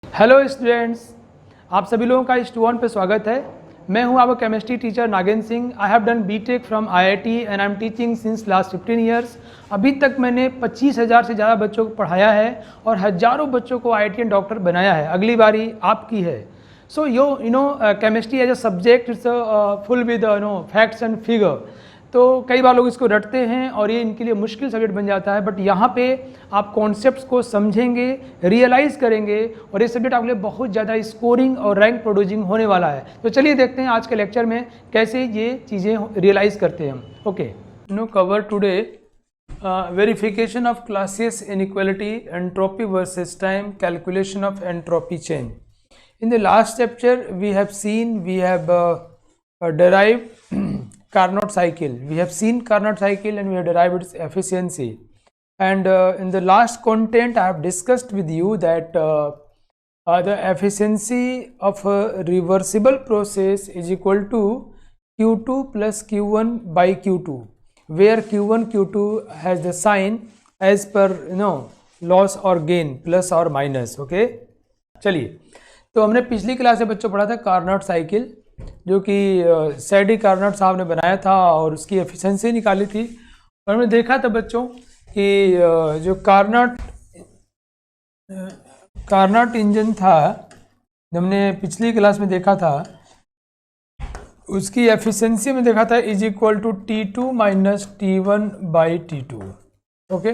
Hello students, आप सभी लोगों का इस टू पे स्वागत है। मैं हूं आपका chemistry teacher Nagendra Singh. I have done BTech from IIT and I am teaching since last 15 years. अभी तक मैंने 25,000 से ज़्यादा बच्चों को पढ़ाया है और हज़ारों बच्चों को आईआईटीएन डॉक्टर बनाया है। अगली बारी आपकी है। So chemistry as a subject it's full with facts and figure. तो कई बार लोग इसको रटते हैं और ये इनके लिए मुश्किल सब्जेक्ट बन जाता है, बट यहाँ पे आप कॉन्सेप्ट्स को समझेंगे, रियलाइज़ करेंगे और ये सब्जेक्ट आपके लिए बहुत ज़्यादा स्कोरिंग और रैंक प्रोड्यूसिंग होने वाला है। तो चलिए देखते हैं आज के लेक्चर में कैसे ये चीज़ें रियलाइज़ करते हैं हम। Okay, cover today verification of classes inequality, entropy versus time, calculation of entropy change. In the last chapter we have derived Carnot cycle. We have seen Carnot cycle and we have derived its efficiency. And in the last content I have discussed with you that the efficiency of a reversible process is equal to Q2 plus Q1 by Q2, where Q1 Q2 has the sign as per loss or gain, plus or minus. Okay, चलिए, तो हमने पिछली class में बच्चों पढ़ा था Carnot cycle, जो कि सैडी कार्नोट साहब ने बनाया था और उसकी एफिशिएंसी निकाली थी। और हमने देखा था बच्चों कि जो कार्नोट इंजन था, हमने पिछली क्लास में देखा था, उसकी एफिशिएंसी में देखा था is equal to T2 minus T1 by T2। Okay,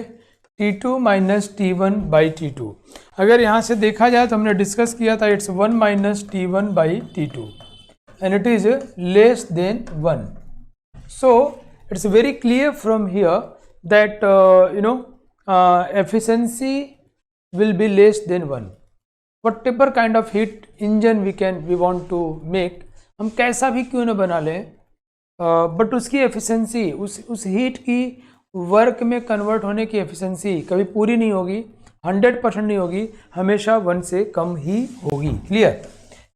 T2 minus T1 by T2। अगर यहाँ से देखा जाए तो हमने डिस्कस किया था it's 1 minus T1 by T2 and it is less then 1। So it's very clear from here that efficiency will be less than 1. Whatever kind of heat engine we want to make, हम कैसा भी क्यों न बना लें, but उसकी efficiency, उस heat की वर्क में कन्वर्ट होने की एफिशिएंसी कभी पूरी नहीं होगी, 100% नहीं होगी, हमेशा 1 से कम ही होगी। क्लियर?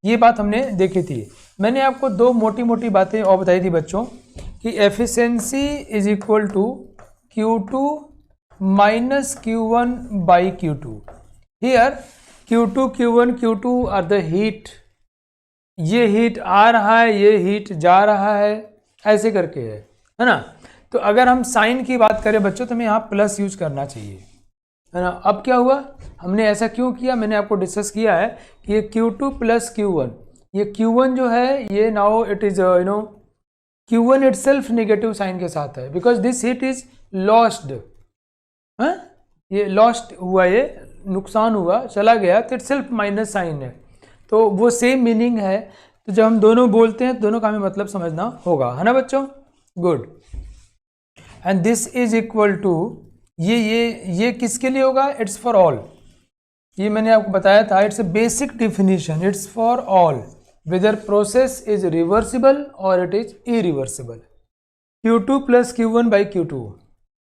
ये बात हमने देखी थी। मैंने आपको दो मोटी मोटी बातें और बताई थी बच्चों कि efficiency is equal to Q2 minus Q1 by Q2। Here Q2 Q1 Q2 are the heat. ये हीट आ रहा है, ये हीट जा रहा है, ऐसे करके है ना। तो अगर हम साइन की बात करें बच्चों तो हमें यहाँ प्लस यूज करना चाहिए, है ना। अब क्या हुआ, हमने ऐसा क्यों किया, मैंने आपको डिस्कस किया है कि ये Q2 प्लस Q1, ये Q1 जो है ये now it is Q1 itself negative sign के साथ है, because this heat is lost. ये लॉस्ट हुआ, ये नुकसान हुआ, चला गया, तो इटसेल्फ माइनस साइन है, तो वो सेम मीनिंग है। तो जब हम दोनों बोलते हैं दोनों का हमें मतलब समझना होगा, है ना बच्चों। Good. And this is equal to ये किसके लिए होगा, इट्स फॉर ऑल। ये मैंने आपको बताया था, it's a basic definition, it's for all whether process is reversible और it is irreversible. Q2 plus Q1 by Q2,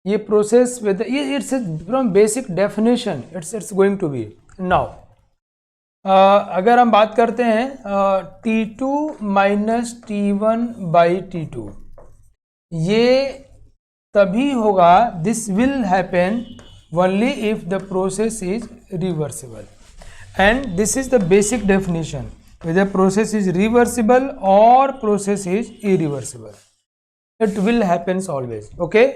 ये प्रोसेस विद ये it's from basic definition, it's going to be now. अगर हम बात करते हैं T2 minus T1 by T2, ये तभी होगा, this will happen only if the process is reversible, and this is the basic definition, whether process is reversible और process is irreversible, it will happens always. Okay,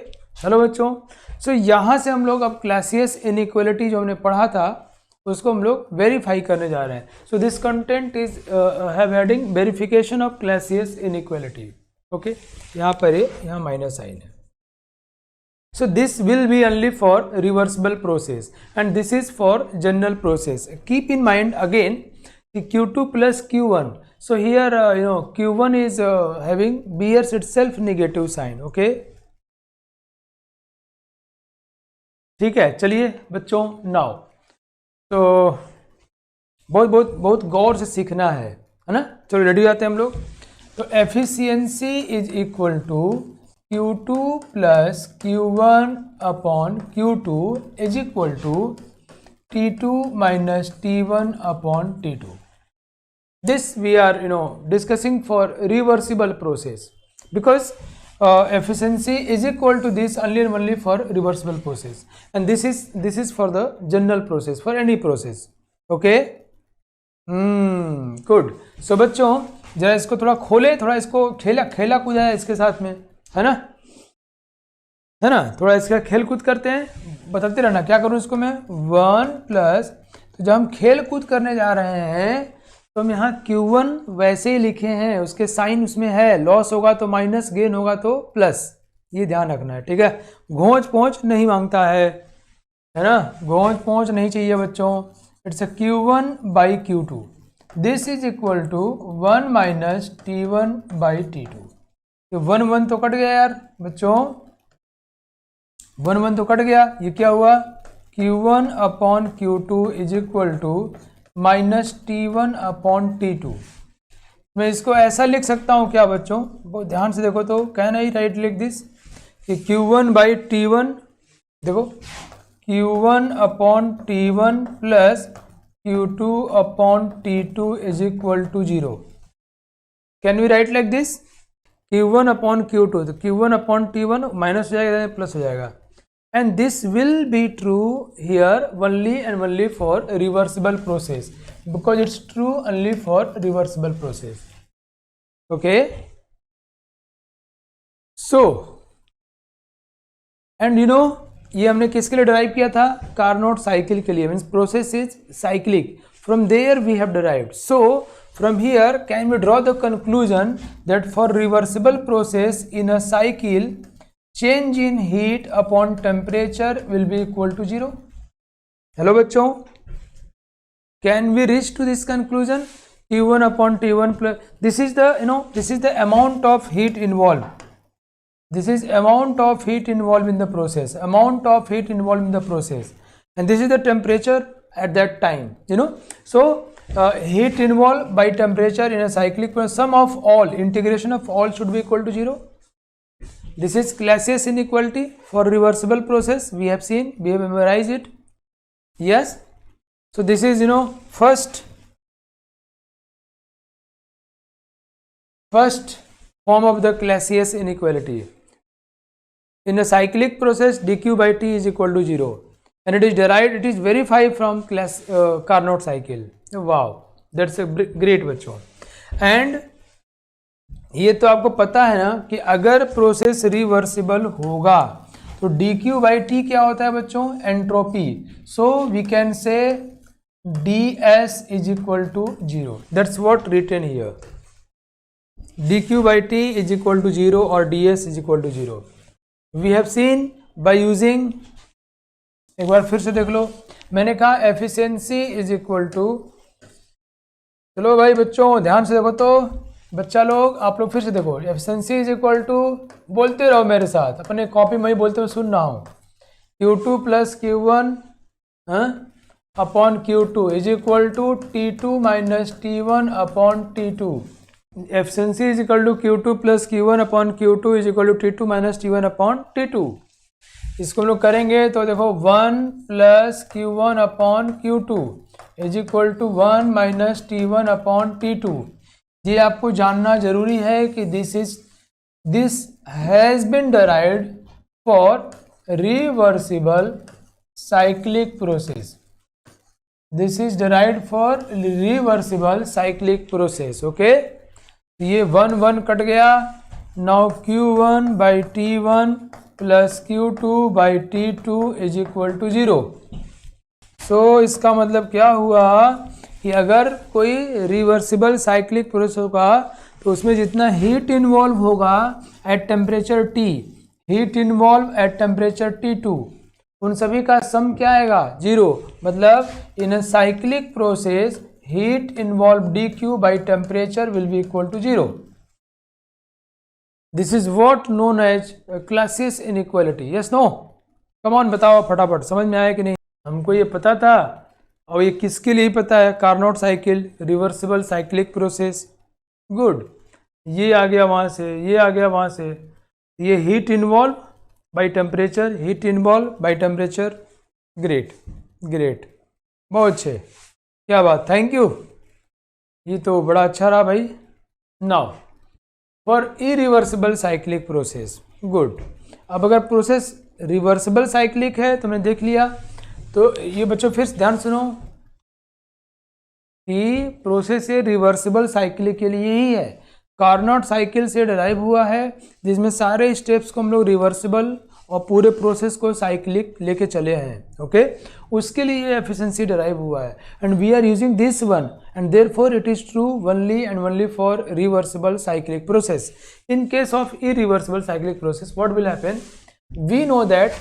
चलो बच्चों, सो यहाँ से हम लोग अब क्लासियस इनइक्वालिटी जो हमने पढ़ा था उसको हम लोग वेरीफाई करने जा रहे हैं। So this content is have heading verification of Clausius inequality. Okay, यहाँ पर यहाँ माइनस साइन है। So this will be only for reversible process and this is for general process. Keep in mind again the Q2 plus Q1. So here Q1 is having bears itself negative sign. Okay, ठीक है। चलिए बच्चों, now तो बहुत गौर से सीखना है ना। चलो रेडी आते हैं हम लोग। तो efficiency is equal to Q2 plus Q1 upon Q2 is equal to T2 minus T1 upon T2. This we are discussing for reversible process, because efficiency is equal to this only for reversible process, and this is for the general process, for any process. Okay, good. So बच्चों जरा इसको थोड़ा खोले, थोड़ा इसको खेला कूदा है इसके साथ में, है ना, थोड़ा इसका खेल कूद करते हैं, बताते रहना। क्या करूँ इसको मैं 1 प्लस, तो जब हम खेल कूद करने जा रहे हैं तो हम यहाँ Q1 वैसे ही लिखे हैं, उसके साइन उसमें है, लॉस होगा तो माइनस, गेन होगा तो प्लस, ये ध्यान रखना है, ठीक है। घोंच पहुँच नहीं मांगता है ना, घोंच पहुँच नहीं चाहिए बच्चों। It's a Q1 by Q2, this is equal to 1 minus T1 by T2। तो 1 1 तो कट गया यार बच्चों, 1 1 तो कट गया, ये क्या हुआ Q1 upon Q2 is equal to minus T1 upon T2। मैं इसको ऐसा लिख सकता हूँ क्या बच्चों, बहुत ध्यान से देखो तो, कैन आई राइट लिख दिस कि Q1 बाई T1, देखो Q1 upon T1 plus Q2 upon T2 is equal to 0। Can we write like this, Q1 upon Q2, तो Q1 अपॉन T1 माइनस हो जाएगा प्लस हो जाएगा, and this will be true here only and only for reversible process, because it's true only for reversible process, okay। so and you know ये हमने किसके लिए derive किया था, कार्नोट साइकिल के लिए, means process is cyclic, from there we have derived. So from here can we draw the conclusion that for reversible process in a cycle change in heat upon temperature will be equal to 0। Hello बच्चों, can we reach to this conclusion, T1 upon T1 plus, this is the this is the amount of heat involved, this is amount of heat involved in the process, amount of heat involved in the process, and this is the temperature at that time, so heat involved by temperature in a cyclic process, sum of all, integration of all should be equal to 0। This is Clausius inequality for reversible process, we have seen, we have memorized it, yes। So this is first form of the Clausius inequality। In a cyclic process dq by t is equal to 0, and it is derived, it is verified from Carnot cycle। Wow, that's a great बच्चों। and ये तो आपको पता है ना कि अगर process reversible होगा तो dq बाई टी क्या होता है बच्चों, entropy. So we can say ds is equal to 0, that's what written here, dq by T is equal to 0 और ds is equal to 0। We have seen by using, एक बार फिर से देख लो, मैंने कहा एफिशिएंसी इज इक्वल टू, चलो भाई बच्चों ध्यान से देखो तो, बच्चा लोग आप लोग फिर से देखो, एफिशिएंसी इज इक्वल टू, बोलते रहो मेरे साथ, अपने कॉपी में ही बोलते हुए सुन रहा हूँ, Q2 plus Q1 upon Q2 is equal to T2 minus T1 upon T2। Efficiency is equal to Q2 plus Q1 upon Q2 is equal to T2 minus T1 upon T2। इसको हम लोग करेंगे तो देखो 1 plus Q1 upon Q2 is equal to 1 minus T1 upon T2। ये आपको जानना जरूरी है कि this has been derived for reversible cyclic process, this is derived for reversible cyclic process, okay. ये 1 1 कट गया, now Q1 by T1 plus Q2 by T2 is equal to 0। So इसका मतलब क्या हुआ कि अगर कोई रिवर्सिबल साइक्लिक प्रोसेस होगा तो उसमें जितना हीट इन्वॉल्व होगा at temperature T, heat involve at temperature T2, उन सभी का सम क्या आएगा 0। मतलब in a cyclic process heat involve dq by temperature will be equal to 0। This is what known as Clausius inequality, yes no, come on बताओ फटाफट, समझ में आया कि नहीं। हमको ये पता था, और ये किसके लिए पता है, Carnot cycle, reversible cyclic process, good. ये आ गया वहाँ से, ये आ गया वहाँ से, ये heat involve by temperature, heat involve by temperature, great great, बहुत अच्छे, क्या बात, थैंक यू, ये तो बड़ा अच्छा रहा भाई। Now for irreversible cyclic process, good. अब अगर प्रोसेस रिवर्सिबल साइक्लिक है, तुमने देख लिया, तो ये बच्चों फिर ध्यान सुनो, कि प्रोसेस ये रिवर्सिबल साइकिल के लिए ही है। कार्नोट साइकिल से डिराइव हुआ है, जिसमें सारे स्टेप्स को हम लोग रिवर्सिबल और पूरे प्रोसेस को साइक्लिक लेके चले हैं। ओके, उसके लिए एफिशिएंसी डिराइव हुआ है, and we are using this one, and therefore it is true only and only for reversible cyclic process. In case of irreversible cyclic process what will happen, we know that,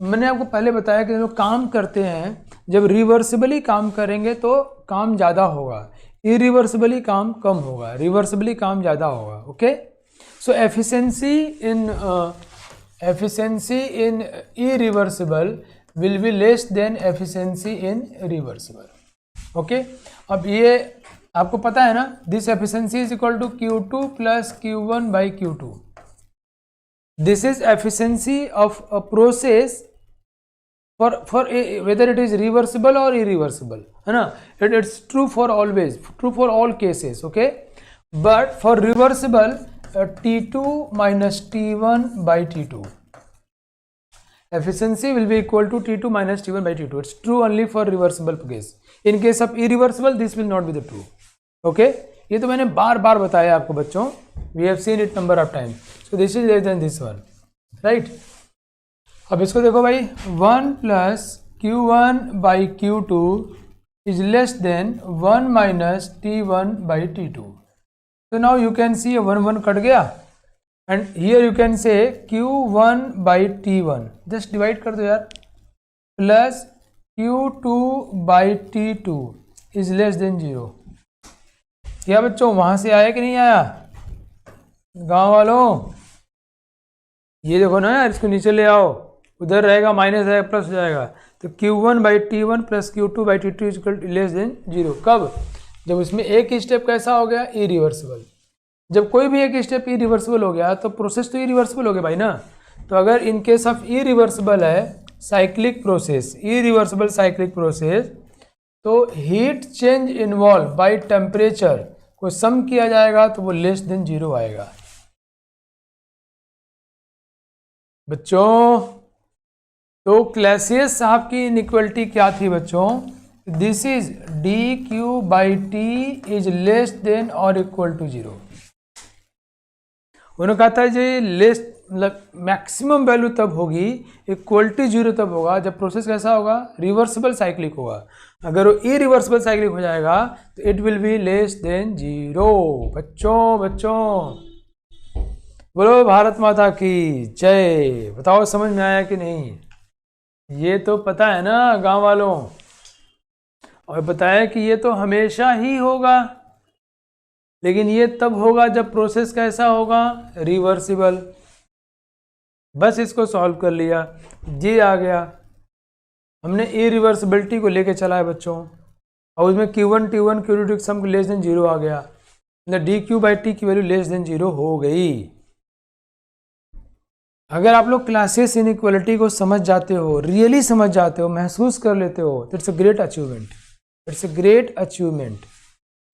मैंने आपको पहले बताया कि जब काम करते हैं, जब रिवर्सिबली काम करेंगे तो काम ज़्यादा होगा, इरिवर्सिबली काम कम होगा, रिवर्सिबली काम ज़्यादा होगा। Okay, so efficiency in irreversible will be less than efficiency in reversible. Okay, अब ये आपको पता है ना, this efficiency is equal to Q2 plus Q1 by Q2. This is efficiency of a process for whether it is reversible or irreversible, है ना, it's true for always, true for all cases. Okay, but for reversible T2 minus T1 by T2, efficiency will be equal to T2 minus T1 by T2. It's true only for reversible case. In case of irreversible this will not be the true. Okay, ये तो मैंने बार बार बताया आपको बच्चों, we have seen it number of times. So this is less than this one, right? अब इसको देखो भाई, 1 plus Q1 by Q2 is less then 1 minus T1 by T2. So now you can see 1 cut गया, and here you can say Q1 by T1, just divide कर दो यार, plus Q2 by T2 is less than 0. क्या बच्चों वहां से आया कि नहीं आया गांव वालों? ये देखो ना यार, इसको नीचे ले आओ, उधर रहेगा माइनस रहेगा प्लस हो जाएगा, तो Q1 by T1 plus Q2 by T2 is equal to less than 0. कब? जब इसमें एक स्टेप कैसा हो गया, इरिवर्सिबल. जब कोई भी एक स्टेप इरिवर्सिबल हो गया तो प्रोसेस तो इरिवर्सिबल हो गया भाई ना. तो अगर इन केस ऑफ इरिवर्सिबल है cyclic process, irreversible cyclic process, तो heat change involve by temperature को सम किया जाएगा तो वो लेस देन 0 आएगा. बच्चों तो क्लैसियस साहब की इनइक्वालिटी क्या थी बच्चों? This is dQ by T is less than और इक्वल टू 0. उन्होंने कहा था जी लेस मतलब मैक्सिमम वैल्यू तब होगी, इक्वलिटी 0 तब होगा जब प्रोसेस कैसा होगा, रिवर्सिबल साइक्लिक होगा. अगर वो इरिवर्सिबल साइक्लिक हो जाएगा तो it will be less than 0. बच्चों बोलो भारत माता की जय. बताओ समझ में आया कि नहीं? ये तो पता है ना गांव वालों, और बताया कि ये तो हमेशा ही होगा, लेकिन ये तब होगा जब प्रोसेस कैसा होगा, रिवर्सिबल. बस इसको सॉल्व कर लिया, जी आ गया. हमने इरिवर्सिबिलिटी को लेके चला है बच्चों, और उसमें Q1 T1 Q2 sum less than 0 आ गया, मतलब dQ बाई टी की वैल्यू लेस देन 0 हो गई. अगर आप लोग क्लासेस इनइक्वालिटी को समझ जाते हो, रियली समझ जाते हो, महसूस कर लेते हो, तो it's a great achievement. It's a great achievement,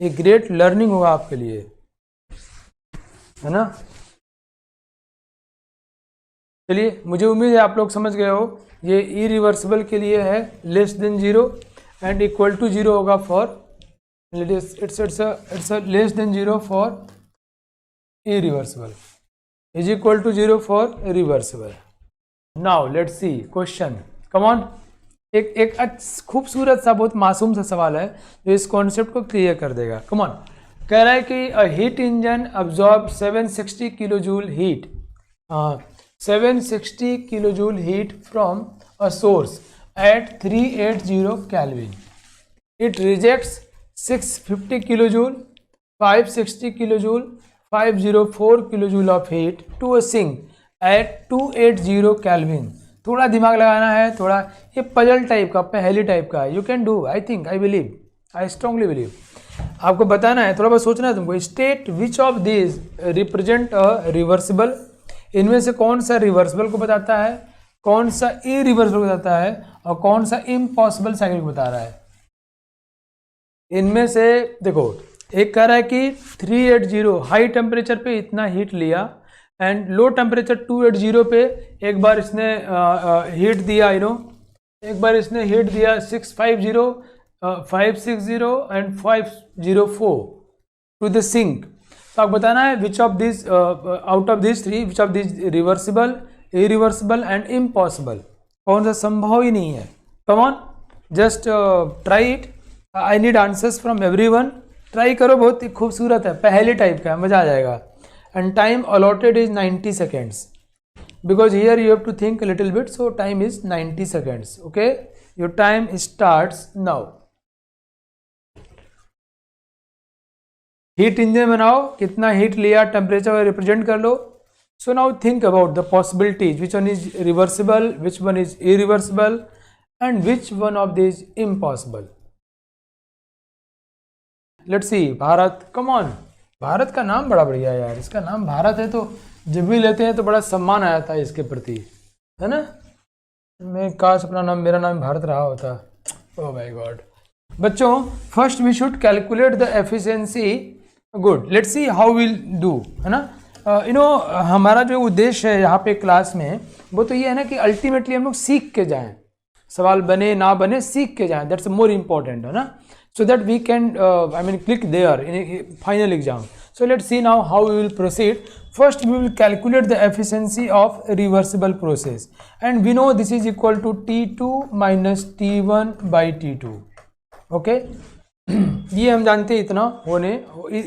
एक ग्रेट लर्निंग होगा आपके लिए, है ना. चलिए, मुझे उम्मीद है आप लोग समझ गए हो. ये इरिवर्सिबल के लिए है less than 0 and equal to 0 होगा for it's less than 0 for irreversible, is equal to 0 for reversible. Now let's see question, come on. एक खूबसूरत सा बहुत मासूम सा सवाल है जो इस कॉन्सेप्ट को क्लियर कर देगा. Come on. कह रहा है कि a heat engine absorb 760 kilo joule heat, 760 kilo joule heat from a source at 380 Kelvin. It rejects 650 kilo joule, 560 kilo joule, 504 kilo joule of heat to a sink at 280 Kelvin. थोड़ा दिमाग लगाना है, थोड़ा ये पजल टाइप का, पहेली type का है. You can do, I think, I believe, I strongly believe. आपको बताना है, थोड़ा बहुत सोचना है तुमको. State which of this represent a reversible. इनमें से कौन सा रिवर्सिबल को बताता है, कौन सा इरिवर्सिबल को बताता है, और कौन सा इम्पॉसिबल साइकिल को बता रहा है. इनमें से देखो, एक कह रहा है कि 380 हाई टेम्परेचर पे इतना हीट लिया, एंड लो टेम्परेचर 280 पे एक बार इसने हीट दिया, एक बार इसने हीट दिया 650 560 एंड 504 टू द सिंक। तो आपको बताना है which of this out of this 3 which of this reversible, irreversible and impossible, कौन सा संभव ही नहीं है। कम on, just try it. I need answers from everyone. Try करो, बहुत ही खूबसूरत है, पहले टाइप का है, मजा आ जाएगा। And time allotted is 90 seconds because here you have to think a little bit, so time is 90 seconds. Okay, your time starts now. Heat engine बनाओ, कितना हीट लिया, टेम्परेचर रिप्रेजेंट कर लो। So now think about the possibilities, which one is reversible, which one is irreversible and which one of this impossible. Let's see, Bharat, come on. Bharat का नाम बड़ा बढ़िया है यार, इसका नाम भारत है, तो जब भी लेते हैं तो बड़ा सम्मान आया था इसके प्रति, है ना। मैं काश अपना नाम, मेरा नाम भारत रहा होता। Oh my god. बच्चों, first we should calculate the efficiency. Good, let's see how will do, है ना। यू नो, हमारा जो उद्देश्य है यहाँ पे क्लास में वो तो ये है ना कि अल्टीमेटली हम लोग सीख के जाएं, सवाल बने ना बने सीख के जाएं, दैट्स मोर इम्पॉर्टेंट, है ना। So that we can click there in a final exam. So let's see now how we will proceed. First we will calculate the efficiency of reversible process, and we know this is equal to T2 minus T1 by T2. Okay, ये हम जानते हैं,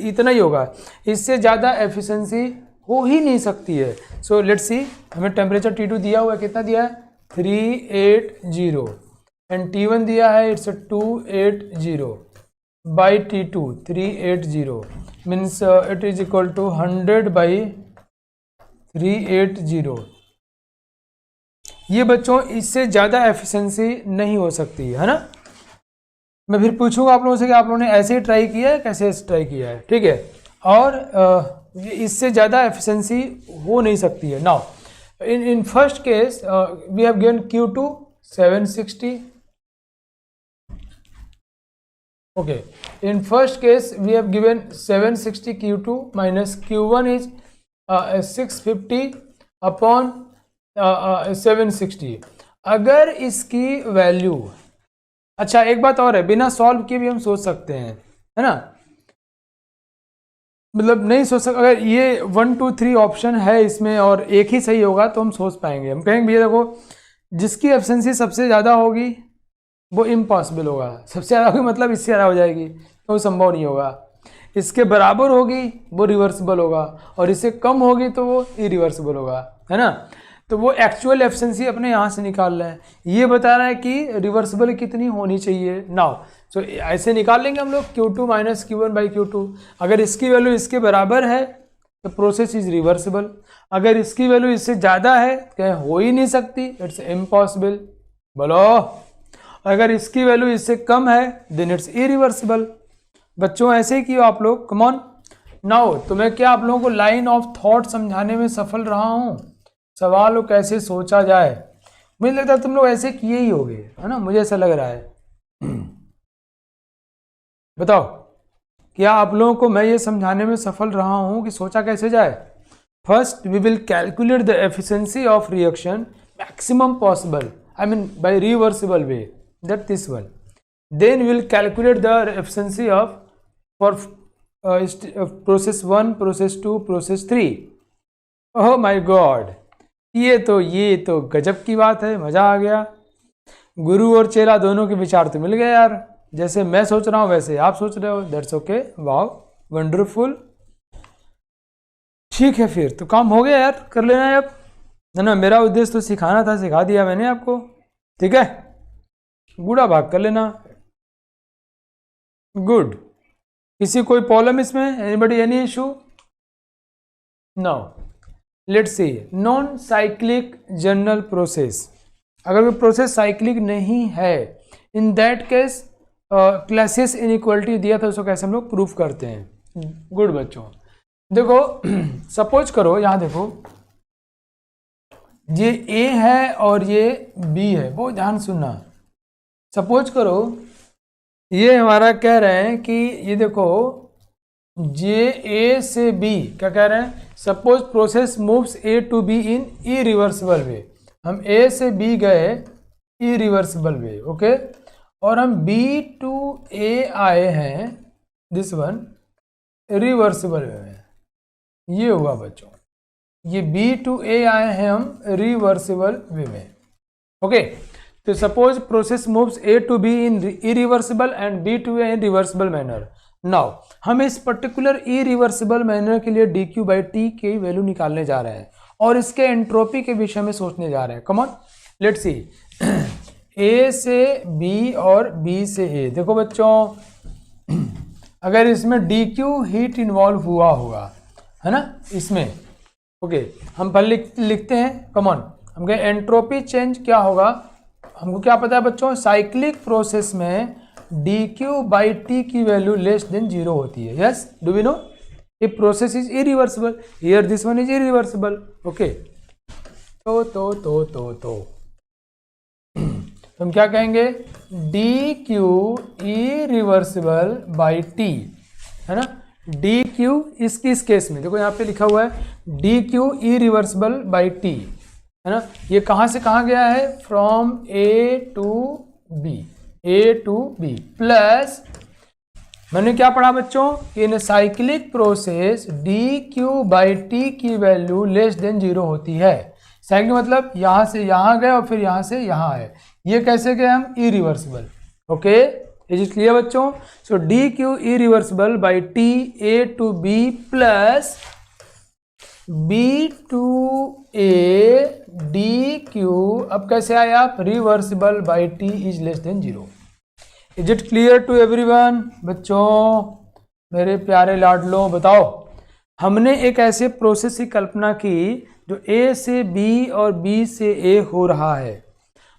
इतना ही होगा, इससे ज़्यादा efficiency हो ही नहीं सकती है। So let's see, हमें टेम्परेचर T2 दिया हुआ है, कितना दिया है 380, एंड T1 दिया है it's 280 by T2 380 means it is equal to 100 by 380। ये बच्चों इससे ज़्यादा एफिशिएंसी नहीं हो सकती है ना। मैं फिर पूछूंगा आप लोगों से कि आप लोगों ने ऐसे ही ट्राई किया है, कैसे ट्राई किया है, ठीक है। और इससे ज़्यादा एफिशिएंसी हो नहीं सकती है। Now in first case we have given Q2 760. Okay, in first case we have given 760 Q2 minus Q1 is 650 upon 760। अगर इसकी वैल्यू, अच्छा एक बात और है, बिना सॉल्व किए भी हम सोच सकते हैं, है ना। मतलब नहीं सोच सकते, अगर ये 1 2 3 ऑप्शन है इसमें और एक ही सही होगा तो हम सोच पाएंगे। हम कहेंगे भैया देखो, जिसकी एफिशिएंसी सबसे ज़्यादा होगी वो इम्पॉसिबल होगा, सबसे ज़्यादा होगी मतलब इससे ज़्यादा हो जाएगी तो वो संभव नहीं होगा। इसके बराबर होगी वो रिवर्सिबल होगा, और इससे कम होगी तो वो इरिवर्सिबल होगा, है ना। तो वो एक्चुअल एफिशिएंसी अपने यहाँ से निकाल रहे हैं, ये बता रहा है कि रिवर्सिबल कितनी होनी चाहिए। नाउ सो ऐसे निकाल लेंगे हम लोग Q2 minus Q1 by Q2। अगर इसकी वैल्यू इसके बराबर है तो प्रोसेस इज रिवर्सिबल, अगर इसकी वैल्यू इससे ज़्यादा है क्या हो ही नहीं सकती, इट्स इम्पॉसिबल। बोलो, अगर इसकी वैल्यू इससे कम है देन इट्स इरिवर्सिबल। बच्चों ऐसे ही किया आप लोग, कम ऑन। नाउ तो मैं क्या आप लोगों को लाइन ऑफ थॉट समझाने में सफल रहा हूँ, सवाल को कैसे सोचा जाए। मुझे लगता है तुम लोग ऐसे किए ही होगे, है ना, मुझे ऐसा लग रहा है। बताओ, क्या आप लोगों को मैं ये समझाने में सफल रहा हूँ कि सोचा कैसे जाए। First we will calculate the efficiency of reaction maximum possible, I mean by reversible way, that this one. Then we will calculate the efficiency of for process 1, process 2, process 3। Oh my god, ये तो गजब की बात है, मजा आ गया। गुरु और चेला दोनों के विचार तो मिल गए यार, जैसे मैं सोच रहा हूँ वैसे आप सोच रहे हो, दैट्स ओके, वाओ, वंडरफुल। ठीक है, फिर तो काम हो गया यार, कर लेना है अब, है ना। मेरा उद्देश्य तो सिखाना था, सिखा दिया मैंने आपको, ठीक है। बूढ़ा भाग कर लेना, गुड। किसी कोई प्रॉब्लम इसमें, anybody, any issue? No. Let's see, non cyclic general process. अगर कोई प्रोसेस साइक्लिक नहीं है, in that case Clausius inequality दिया था, उसको कैसे हम लोग प्रूफ करते हैं। गुड बच्चों, देखो सपोज करो, यहाँ देखो ये A है और ये B है, बहुत ध्यान सुनना। सपोज करो ये हमारा कह रहे हैं कि ये देखो ये A से B क्या कह रहे हैं, suppose process moves A to B in irreversible way. हम A से B गए इरिवर्सिबल वे, ओके। और हम बी टू ए आए हैं, दिस वन रिवर्सिबल वे में, ये हुआ बच्चों, ये बी टू ए आए हैं हम रिवर्सिबल वे में। ओके, तो suppose process moves A to B in irreversible and B to A in reversible manner. Now हम इस पर्टिकुलर इरिवर्सिबल मैनर के लिए डी क्यू बाई टी की वैल्यू निकालने जा रहे हैं और इसके एंट्रोपी के विषय में सोचने जा रहे हैं। Come on, let's see. ए से बी और बी से ए, देखो बच्चों अगर इसमें डी क्यू हीट इन्वॉल्व हुआ होगा, है ना, इसमें, ओके, हम पहले लिखते हैं, कम ऑन, हम कहें एंट्रोपी चेंज क्या होगा, हमको क्या पता है बच्चों, साइक्लिक प्रोसेस में डी क्यू बाई टी की वैल्यू लेस देन 0 होती है। Yes, do we know, if process is irreversible, here this one is irreversible. Okay, तो हम क्या कहेंगे, D Q irreversible by T, है ना, डी क्यू इस केस में देखो यहाँ पे लिखा हुआ है D Q irreversible by T, है ना, ये कहाँ से कहाँ गया है, from A to B, A to B, plus मैंने क्या पढ़ा बच्चों, in cyclic process D Q by T की वैल्यू लेस देन 0 होती है। साइक्लिक मतलब यहाँ से यहाँ गए और फिर यहाँ से यहाँ आए, ये कैसे गए हम, irreversible. Okay, is it clear बच्चों? So D Q irreversible by T A to B plus B to A D Q, अब कैसे आए आप, reversible by T is less than 0। Is it clear to everyone? बच्चों मेरे प्यारे लाडलों, बताओ, हमने एक ऐसे प्रोसेस की कल्पना की जो ए से बी और बी से ए हो रहा है।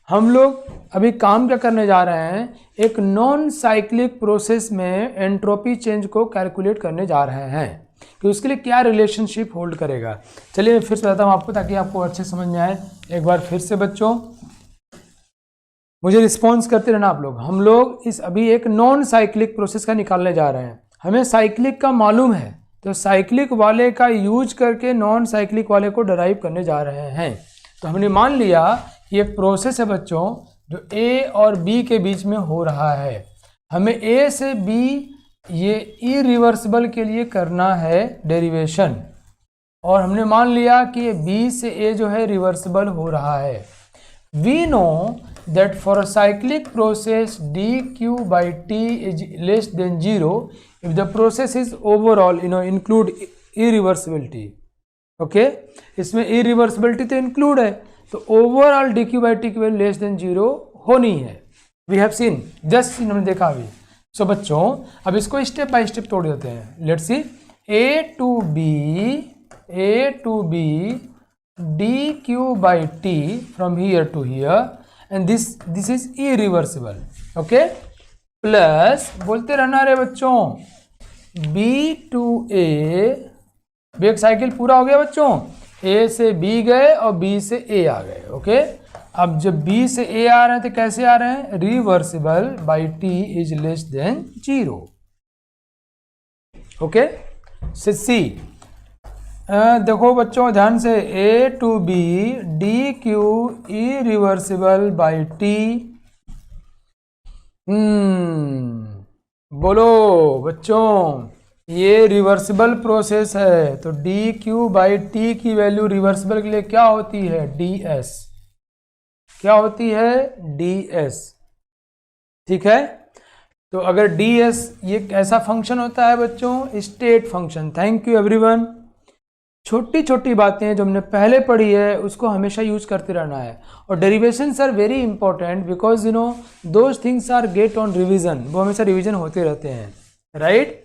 हम लोग अभी काम क्या करने जा रहे हैं, एक नॉन साइक्लिक प्रोसेस में एंट्रोपी चेंज को कैलकुलेट करने जा रहे हैं कि उसके लिए क्या रिलेशनशिप होल्ड करेगा। चलिए मैं फिर से बताता हूँ आपको ताकि आपको अच्छे समझ में आए। एक बार फिर से बच्चों मुझे रिस्पॉन्स करते रहना आप लोग। हम लोग इस अभी एक नॉन साइक्लिक प्रोसेस का निकालने जा रहे हैं। हमें साइक्लिक का मालूम है, तो साइक्लिक वाले का यूज करके नॉन साइक्लिक वाले को डराइव करने जा रहे हैं। तो हमने मान लिया कि एक प्रोसेस है बच्चों जो ए और बी के बीच में हो रहा है। हमें ए से बी ये इरिवर्सिबल के लिए करना है डेरिवेशन, और हमने मान लिया कि ये बी से ए जो है रिवर्सिबल हो रहा है। We know that for a cyclic process dq by t is less than 0 if the process is overall include irreversibility। okay, इसमें irreversibility तो include है, तो overall dq by t की वैल्यू less than 0 होनी है। we have seen, just हमने देखा अभी। so बच्चों अब इसको स्टेप बाय स्टेप तोड़ देते हैं। let's see, a to b dq by t from here to here and this is irreversible। okay, plus बोलते रहना रे बच्चों b to a, एक साइकिल पूरा हो गया बच्चों, a से b गए और b से a आ गए। ओके, अब जब b से a आ रहे हैं तो कैसे आ रहे हैं, reversible by t is less than 0। Okay, see देखो बच्चों ध्यान से, A to B D Q irreversible by T. बोलो बच्चों, ये रिवर्सिबल प्रोसेस है, तो डी क्यू बाई टी की वैल्यू रिवर्सिबल के लिए क्या होती है, डी एस। क्या होती है, डी एस। ठीक है, तो अगर डी एस ये कैसा फंक्शन होता है बच्चों, state function. Thank you everyone. छोटी छोटी बातें जो हमने पहले पढ़ी है उसको हमेशा यूज करते रहना है। और derivations are very important because those things are get on revision, वो हमेशा रिवीजन होते रहते हैं, राइट।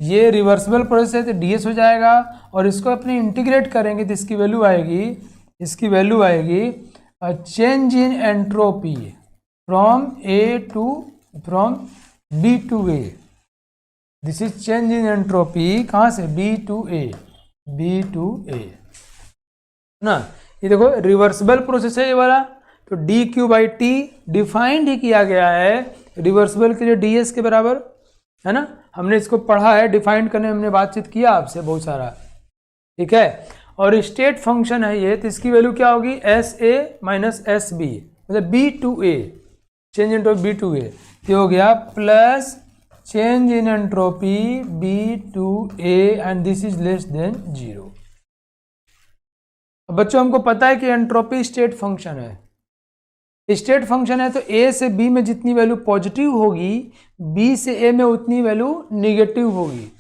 ये रिवर्सिबल प्रोसेस है तो ds हो जाएगा, और इसको अपने इंटीग्रेट करेंगे तो इसकी वैल्यू आएगी change in entropy from b to a। This is change in entropy, कहाँ से, b टू a ना। ये देखो रिवर्सिबल प्रोसेस है ये वाला, तो D Q by T defined ही किया गया है रिवर्सिबल के लिए ds के बराबर, है ना। हमने इसको पढ़ा है, डिफाइंड करने हमने बातचीत किया आपसे बहुत सारा, ठीक है। और स्टेट फंक्शन है ये, तो इसकी वैल्यू क्या होगी, S A minus S B, मतलब b to a। Change entropy B to A, ये हो गया plus change in entropy B to A and this is less than 0। अब बच्चों हमको पता है कि एंट्रोपी स्टेट फंक्शन है, स्टेट फंक्शन है तो ए से बी में जितनी वैल्यू पॉजिटिव होगी बी से ए में उतनी वैल्यू निगेटिव होगी।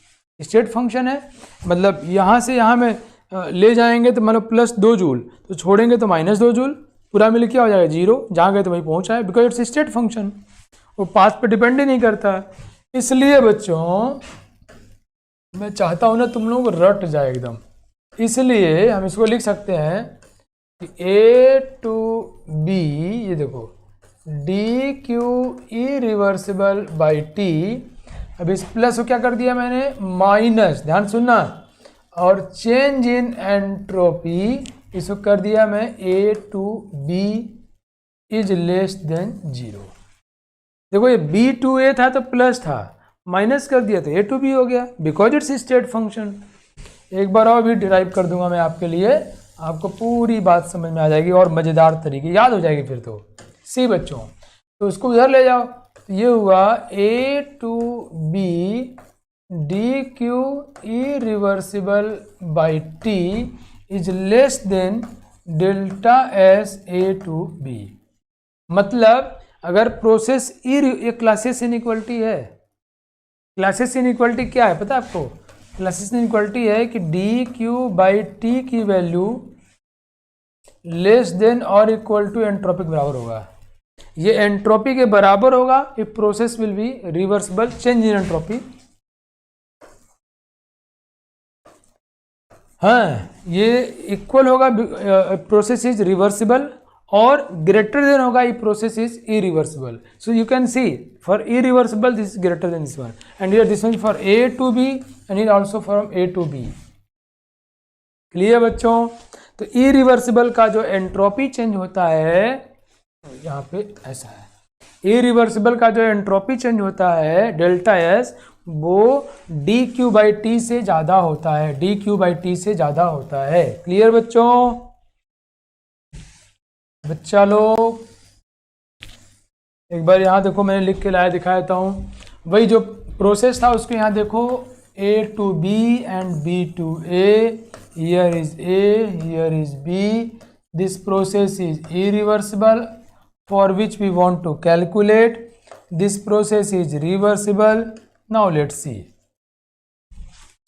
स्टेट फंक्शन है मतलब यहाँ से यहाँ में ले जाएंगे तो मतलब प्लस 2 जूल, तो छोड़ेंगे तो -2 जूल, पूरा मिल क्या हो जाएगा 0, जहाँ गए तो वहीं पहुँचा है, बिकॉज इट्स स्टेट फंक्शन, वो पाथ पे डिपेंड ही नहीं करता। इसलिए बच्चों मैं चाहता हूँ ना तुम लोग रट जाए एकदम, इसलिए हम इसको लिख सकते हैं कि A टू B, ये देखो D Q E reversible by T. अब इस प्लस को क्या कर दिया मैंने माइनस, ध्यान सुनना, और चेंज इन एंट्रोपी इसको कर दिया मैं A to B is less than 0। देखो ये B टू A था तो प्लस था, माइनस कर दिया तो A टू B हो गया, बिकॉज इट्स स्टेट फंक्शन। एक बार और भी डिराइव कर दूंगा मैं आपके लिए, आपको पूरी बात समझ में आ जाएगी और मज़ेदार तरीके याद हो जाएगी फिर तो। सी बच्चों, तो उसको उधर ले जाओ, तो ये हुआ A to B D Q E reversible by T is less than delta S A to B। मतलब अगर प्रोसेस ये क्लासेस इनइक्वालिटी है, क्लासेस इनइक्वालिटी क्या है पता है आपको? क्लासेस इनइक्वालिटी है कि डी क्यू बाई टी की वैल्यू लेस देन और इक्वल टू एंट्रोपी के बराबर होगा। ये एंट्रोपी के बराबर होगा if process will be reversible change in entropy. हाँ, ये इक्वल होगा प्रोसेस इज रिवर्सिबल, और ग्रेटर देन होगा ई process is irreversible. So you can see for irreversible this is greater than this one, and here this one for A to B and here also from A to B। Clear बच्चों? तो irreversible का जो entropy change होता है यहाँ पे ऐसा है, इरिवर्सिबल का जो एंट्रोपी चेंज होता है डेल्टा एस, वो डी क्यू बाई टी से ज़्यादा होता है, डी क्यू बाई टी से ज़्यादा होता है। क्लियर बच्चों? बच्चा लोग एक बार यहाँ देखो, मैंने लिख के लाया दिखा देता हूँ, वही जो प्रोसेस था उसको यहाँ देखो, A to B and B to A, here is A, here is B, this process is irreversible for which we want to calculate, this process is reversible. Now let's see.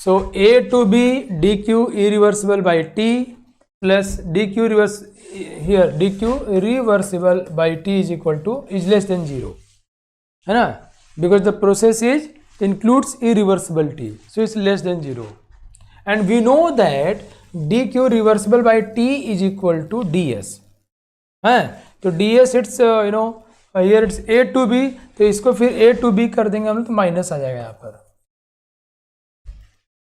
So A to B dq irreversible by T plus dq reverse, here dq reversible by T is equal to is less than 0, है ना, because the process is includes irreversibility, so it's less than 0, and we know that dq reversible by T is equal to ds, है तो ds it's here it's A to B, तो इसको फिर A to B कर देंगे हम तो minus आ जाएगा यहाँ पर,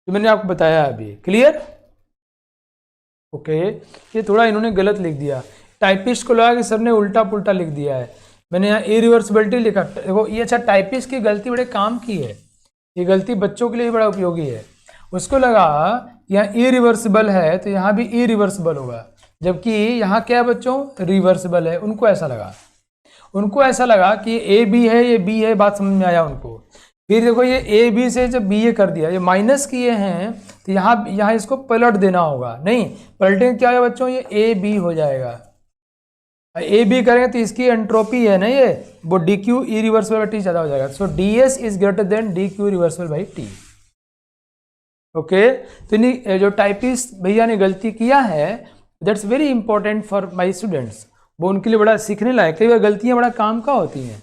तो मैंने आपको बताया अभी। क्लियर? ओके, ये थोड़ा इन्होंने गलत लिख दिया, टाइपिस्ट को लगा कि सर ने उल्टा पुल्टा लिख दिया है, मैंने यहाँ इरिवर्सिबिलिटी लिखा। देखो ये अच्छा, टाइपिस्ट की गलती बड़े काम की है, ये गलती बच्चों के लिए बड़ा उपयोगी है। उसको लगा यहाँ इरिवर्सिबल है तो यहाँ भी इरिवर्सिबल होगा, जबकि यहाँ क्या है बच्चों, रिवर्सिबल है। उनको ऐसा लगा कि ए बी है, ये बी है, बात समझ में आया उनको। फिर देखो ये ए बी से जब बी ए कर दिया, ये माइनस किए हैं तो यहाँ इसको पलट देना होगा, नहीं पलटेंगे क्या होगा बच्चों, ये ए बी हो जाएगा। ए बी करेंगे तो इसकी एंट्रोपी है ना ये, वो D Q E reversible by T ज़्यादा हो जाएगा, so D S is greater than D Q reversible by T. Okay, तो नहीं जो टाइपिस्ट भैया ने गलती किया है, that's very important for my students, वो उनके लिए बड़ा सीखने लायक। कई बार गलतियाँ बड़ा काम का होती हैं,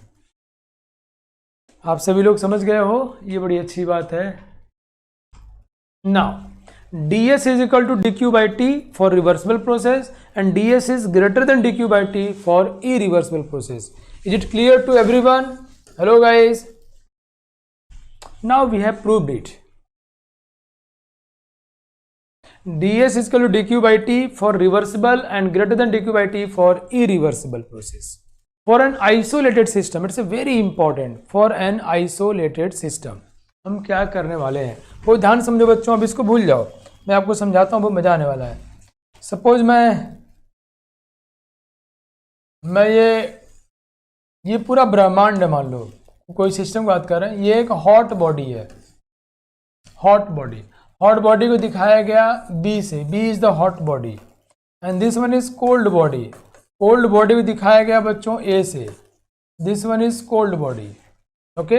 आप सभी लोग समझ गए हो, ये बड़ी अच्छी बात है। Now ds is equal to dq by t for reversible process and ds is greater than dq by t for irreversible process. Is it clear to everyone? Hello guys. Now we have proved it. ds is equal to dq by t for reversible and greater than dq by t for irreversible process. For an isolated system, it's a very important for an isolated system. हम क्या करने वाले हैं वो ध्यान समझो बच्चों, अब इसको भूल जाओ, मैं आपको समझाता हूँ, बहुत मजा आने वाला है। सपोज मैं ये ये पूरा ब्रह्मांड है, मान लो कोई सिस्टम की बात कर रहे हैं, ये एक हॉट बॉडी है, हॉट बॉडी। हॉट बॉडी को दिखाया गया बी से, B is the hot body, and this one is cold body. Cold body को दिखाया गया बच्चों ए से, this one is cold body. Okay,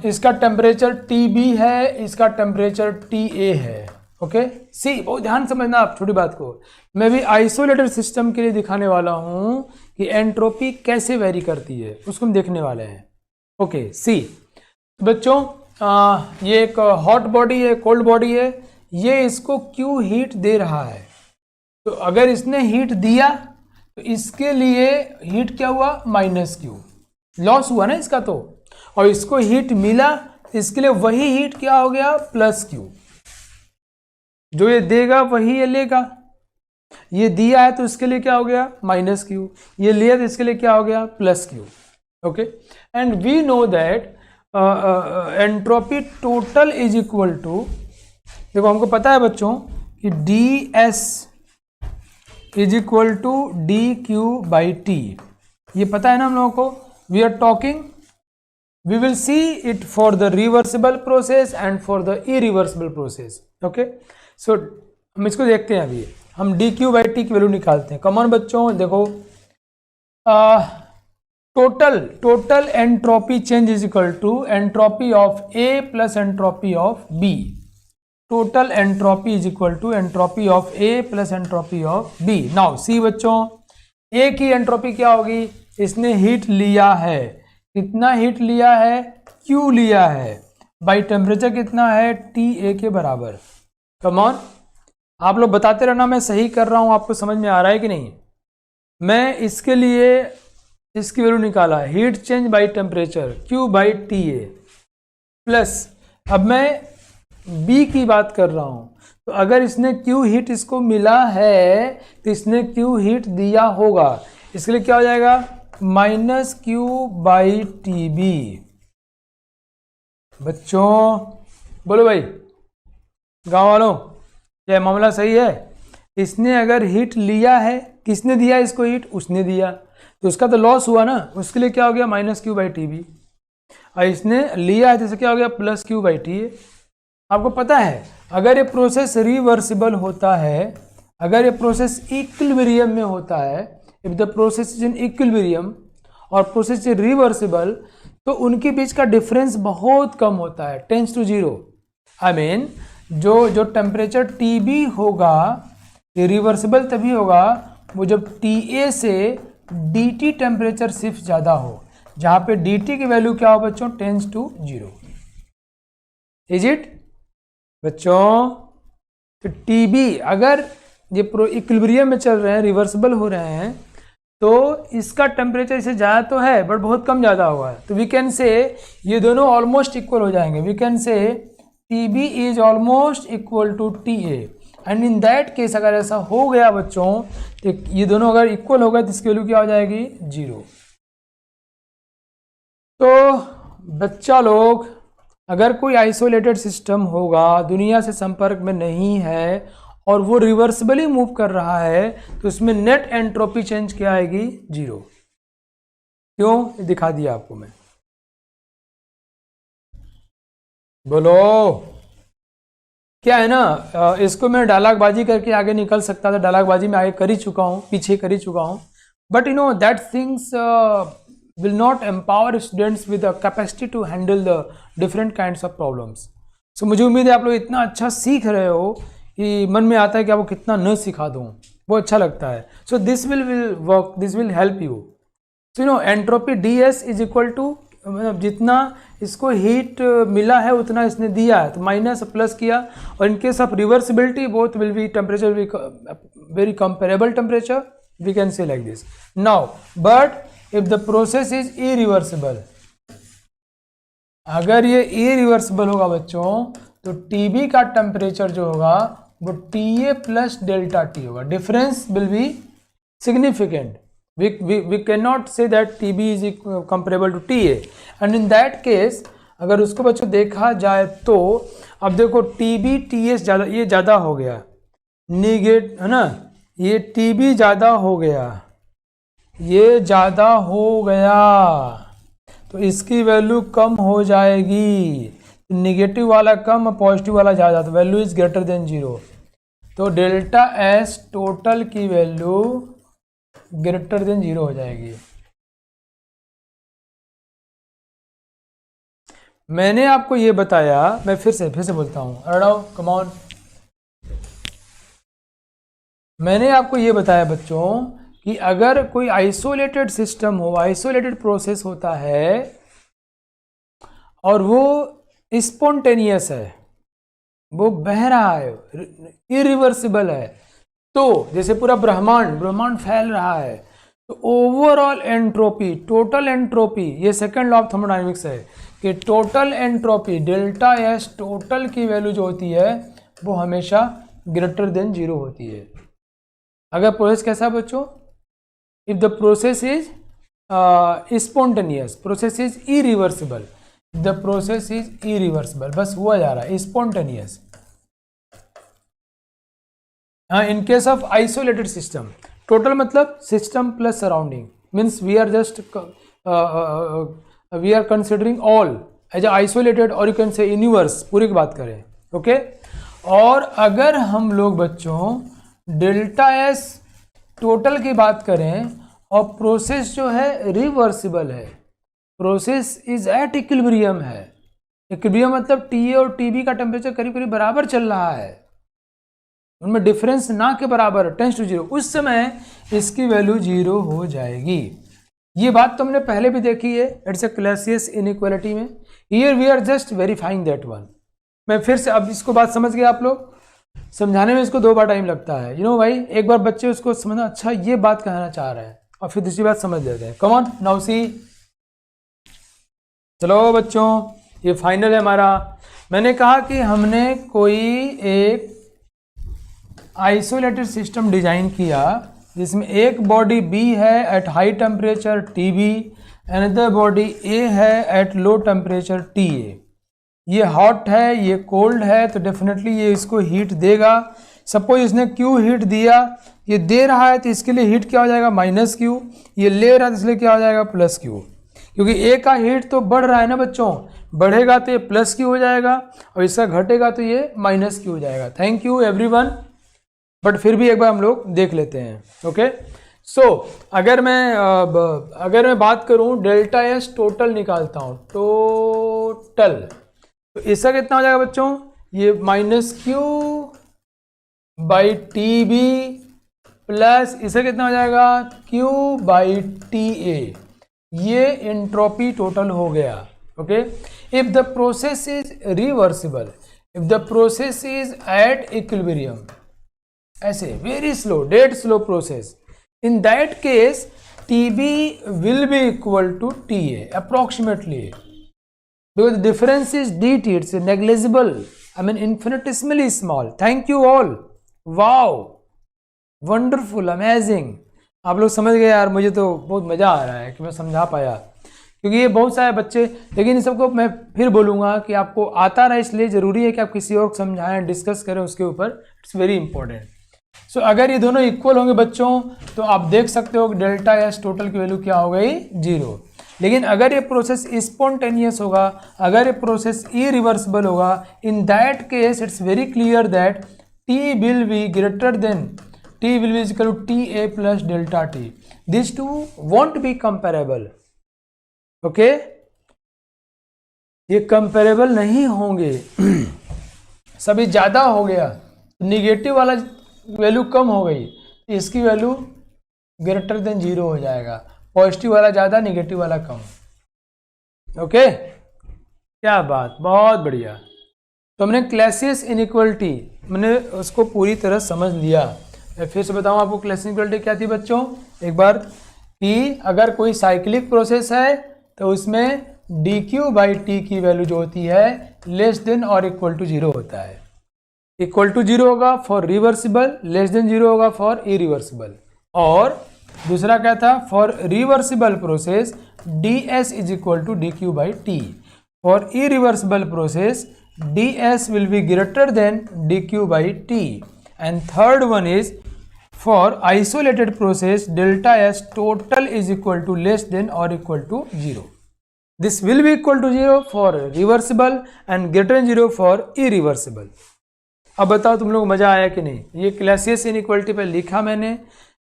इसका टेम्परेचर TB है, इसका टेम्परेचर TA है। ओके, सी बहुत ध्यान समझना आप छोटी बात को। मैं भी आइसोलेटेड सिस्टम के लिए दिखाने वाला हूं कि एंट्रोपी कैसे वेरी करती है, उसको हम देखने वाले हैं। ओके, सी बच्चों, ये एक हॉट बॉडी है, कोल्ड बॉडी है, ये इसको क्यू हीट दे रहा है। तो अगर इसने हीट दिया तो इसके लिए हीट क्या हुआ, -Q, लॉस हुआ ना इसका तो, और इसको हीट मिला इसके लिए वही हीट क्या हो गया, +Q। जो ये देगा वही ये लेगा, ये दिया है तो इसके लिए क्या हो गया, -Q, ये लिया तो इसके लिए क्या हो गया, +Q। Okay, and we know that entropy total is equal to, देखो हमको पता है बच्चों कि DS is equal to dQ/T, ये पता है ना हम लोगों को। We are talking, we will see it for the reversible process and for the irreversible process. Okay, so हम इसको देखते हैं। अभी हम dQ/T की वैल्यू निकालते हैं। कमॉन बच्चों, देखो total entropy change is equal to entropy of A plus entropy of B। Total entropy is equal to entropy of A plus entropy of B। Now see बच्चों, A की entropy क्या होगी, इसने heat लिया है, कितना हीट लिया है, Q लिया है, बाई टेम्परेचर कितना है, TA के बराबर। कम ऑन, आप लोग बताते रहना मैं सही कर रहा हूं, आपको समझ में आ रहा है कि नहीं। मैं इसके लिए इसकी वैल्यू निकाला, heat change by temperature Q/TA plus, अब मैं B की बात कर रहा हूं, तो अगर इसने Q हीट इसको मिला है तो इसने Q हीट दिया होगा, इसके लिए क्या हो जाएगा, -Q/TB। बच्चों बोलो भाई, गांव वालों, क्या मामला सही है। इसने अगर हीट लिया है, किसने दिया इसको हीट, उसने दिया, तो उसका तो लॉस हुआ ना, उसके लिए क्या हो गया, -Q/TB। और इसने लिया है तो इसे क्या हो गया, +Q/TA। आपको पता है अगर ये प्रोसेस रिवर्सिबल होता है, अगर ये प्रोसेस इक्विलिब्रियम में होता है, if the process is in equilibrium और प्रोसेस इज रिवर्सिबल, तो उनके बीच का डिफरेंस बहुत कम होता है, टेंड्स टू 0। आई मीन जो टेम्परेचर TB होगा ये रिवर्सिबल तभी होगा वो जब TA से DT टेम्परेचर शिफ्ट ज़्यादा हो, जहाँ पे DT की वैल्यू क्या हो बच्चों, टेंड्स टू 0। इज इट बच्चों। तो TB अगर ये प्रो इक्विलिब्रियम में चल रहे हैं, रिवर्सिबल हो रहे हैं, तो इसका टेम्परेचर इससे ज़्यादा तो है बट बहुत कम ज़्यादा हुआ है, तो वी कैन से ये दोनों ऑलमोस्ट इक्वल हो जाएंगे। We can say TB is almost equal to TA, and in that case अगर ऐसा हो गया बच्चों, तो ये दोनों अगर इक्वल हो गए तो इसकी वैल्यू क्या हो जाएगी, 0। तो बच्चा लोग, अगर कोई आइसोलेटेड सिस्टम होगा, दुनिया से संपर्क में नहीं है और वो रिवर्सिबली मूव कर रहा है, तो उसमें नेट एंट्रोपी चेंज क्या आएगी, 0। क्यों, दिखा दिया आपको मैं, बोलो। क्या है ना, इसको मैं डायलॉगबाजी करके आगे निकल सकता था, डायलॉगबाजी में आगे कर ही चुका हूँ, पीछे कर ही चुका हूँ, but you know that things will not empower students with the capacity to handle the different kinds of problems. So मुझे उम्मीद है आप लोग इतना अच्छा सीख रहे हो कि मन में आता है कि आपको कितना न सिखा दूँ, वो अच्छा लगता है। So this will work, this will help you. So you know entropy DS is equal to, मतलब जितना इसको हीट मिला है उतना इसने दिया है, तो माइनस प्लस किया, और in case of reversibility both will be temperature very comparable temperature, we can say like this. Now but if the process is irreversible, अगर ये इरिवर्सिबल होगा बच्चों, तो TB का टेम्परेचर जो होगा वो TA प्लस ΔT होगा, difference will be significant. We cannot say that TB is comparable to TA, and in that case अगर उसको बच्चों देखा जाए तो अब देखो TB TS ज़्यादा, ये ज़्यादा हो गया, निगेट है ना, ये TB ज़्यादा हो गया, ये ज़्यादा हो गया तो इसकी वैल्यू कम हो जाएगी, निगेटिव वाला कम पॉजिटिव वाला ज़्यादा, तो वैल्यू इज ग्रेटर देन 0। तो डेल्टा एस टोटल की वैल्यू ग्रेटर देन 0 हो जाएगी। मैंने आपको ये बताया, मैं फिर से बोलता हूँ, अड़ाओ कम ऑन। मैंने आपको ये बताया बच्चों कि अगर कोई आइसोलेटेड सिस्टम हो, आइसोलेटेड प्रोसेस होता है और वो स्पॉन्टेनियस है, वो बह रहा है, इरिवर्सिबल है, तो जैसे पूरा ब्रह्मांड फैल रहा है, तो ओवरऑल एंट्रोपी, टोटल एंट्रोपी, ये सेकंड लॉ ऑफ थर्मोडायनेमिक्स है कि total entropy delta S total की वैल्यू जो होती है वो हमेशा ग्रेटर देन 0 होती है। अगर प्रोसेस कैसा बच्चों, if the process is spontaneous, process is irreversible, the process is irreversible, बस हुआ जा रहा है स्पॉन्टेनियस। हाँ, in case of isolated system, total मतलब system plus surrounding, means we are just we are considering all as isolated, और you can say universe, पूरी की बात करें, ओके। और अगर हम लोग बच्चों डेल्टा एस टोटल की बात करें और प्रोसेस जो है रिवर्सिबल है, प्रोसेस इज एट इक्विलिब्रियम है, इक्विलिब्रियम मतलब टी ए और टी बी का टेम्परेचर करीब करीब बराबर चल रहा है, उनमें डिफरेंस ना के बराबर, टेंस टू 0, उस समय इसकी वैल्यू 0 हो जाएगी। ये बात तो हमने पहले भी देखी है, इट्स ए क्लासियस इनइक्वालिटी में, here we are just verifying that one. मैं फिर से, अब इसको बात समझ गए आप लोग, समझाने में इसको 2 बार टाइम लगता है, यू नो भाई, एक बार बच्चे उसको समझना, अच्छा ये बात कहना चाह रहे हैं, और फिर दूसरी बात समझ लेते हैं। कम ऑन नाउ सी, चलो बच्चों ये फाइनल है हमारा। मैंने कहा कि हमने कोई एक आइसोलेटेड सिस्टम डिजाइन किया जिसमें एक बॉडी B है at high temperature TB, another body A है एट लो टेम्परेचर TA। ये हॉट है, ये कोल्ड है, तो डेफिनेटली ये इसको हीट देगा। सपोज इसने Q हीट दिया, ये दे रहा है तो इसके लिए हीट क्या हो जाएगा, -Q, ये ले रहा है तो इसलिए क्या हो जाएगा, +Q, क्योंकि A का हीट तो बढ़ रहा है ना बच्चों, बढ़ेगा तो ये +Q हो जाएगा और इसका घटेगा तो ये -Q हो जाएगा। थैंक यू एवरीवन, बट फिर भी एक बार हम लोग देख लेते हैं, ओके। सो अगर मैं बात करूं डेल्टा एस टोटल निकालता हूं, टोटल, तो इसका कितना हो जाएगा बच्चों, ये -Q बाई TB प्लस इसका कितना हो जाएगा, Q बाई TA, ये एंट्रोपी टोटल हो गया, okay. If the process is reversible, if the process is at equilibrium, ऐसे very slow, dead slow process, in that case TB will be equal to TA approximately, because the difference is dt, it's negligible, I mean infinitesimally small. Thank you all, wow, wonderful, amazing, आप लोग समझ गए यार, मुझे तो बहुत मज़ा आ रहा है कि मैं समझा पाया, क्योंकि ये बहुत सारे बच्चे, लेकिन इन सबको मैं फिर बोलूँगा कि आपको आता रहा, इसलिए ज़रूरी है कि आप किसी और को समझाएं, डिस्कस करें उसके ऊपर, इट्स वेरी इंपॉर्टेंट। सो अगर ये दोनों इक्वल होंगे बच्चों तो आप देख सकते हो कि डेल्टा एस टोटल की वैल्यू क्या हो गई, 0। लेकिन अगर ये प्रोसेस स्पॉन्टेनियस होगा, अगर ये प्रोसेस इरिवर्सिबल होगा, इन that case it's very clear that T will be greater than, T will be equal to TA plus delta T. These two won't be comparable, okay? ये कंपेरेबल नहीं होंगे, सभी ज़्यादा हो गया, निगेटिव वाला वैल्यू कम हो गई, इसकी वैल्यू ग्रेटर देन 0 हो जाएगा, पॉजिटिव वाला ज़्यादा, निगेटिव वाला कम, ओके। क्या बात, बहुत बढ़िया। तो हमने क्लासियस इनइक्वालिटी, मैंने उसको पूरी तरह समझ लिया। मैं फिर से बताऊं आपको क्लासियस इनइक्वालिटी क्या थी बच्चों, एक बार, कि अगर कोई साइक्लिक प्रोसेस है तो उसमें dq बाई टी की वैल्यू जो होती है लेस देन और इक्वल टू 0 होता है। इक्वल टू 0 होगा फॉर रिवर्सिबल, लेस देन 0 होगा फॉर इरिवर्सिबल। और दूसरा क्या था, for reversible process ds is equal to dq by T, for irreversible process ds will be greater than dq by t, and third one is for isolated process delta S total is equal to less than और equal to 0. This will be equal to 0 for reversible and greater than 0 for irreversible. अब बताओ तुम लोग मजा आया कि नहीं? ये क्लासियस इनइक्वालिटी पे लिखा मैंने,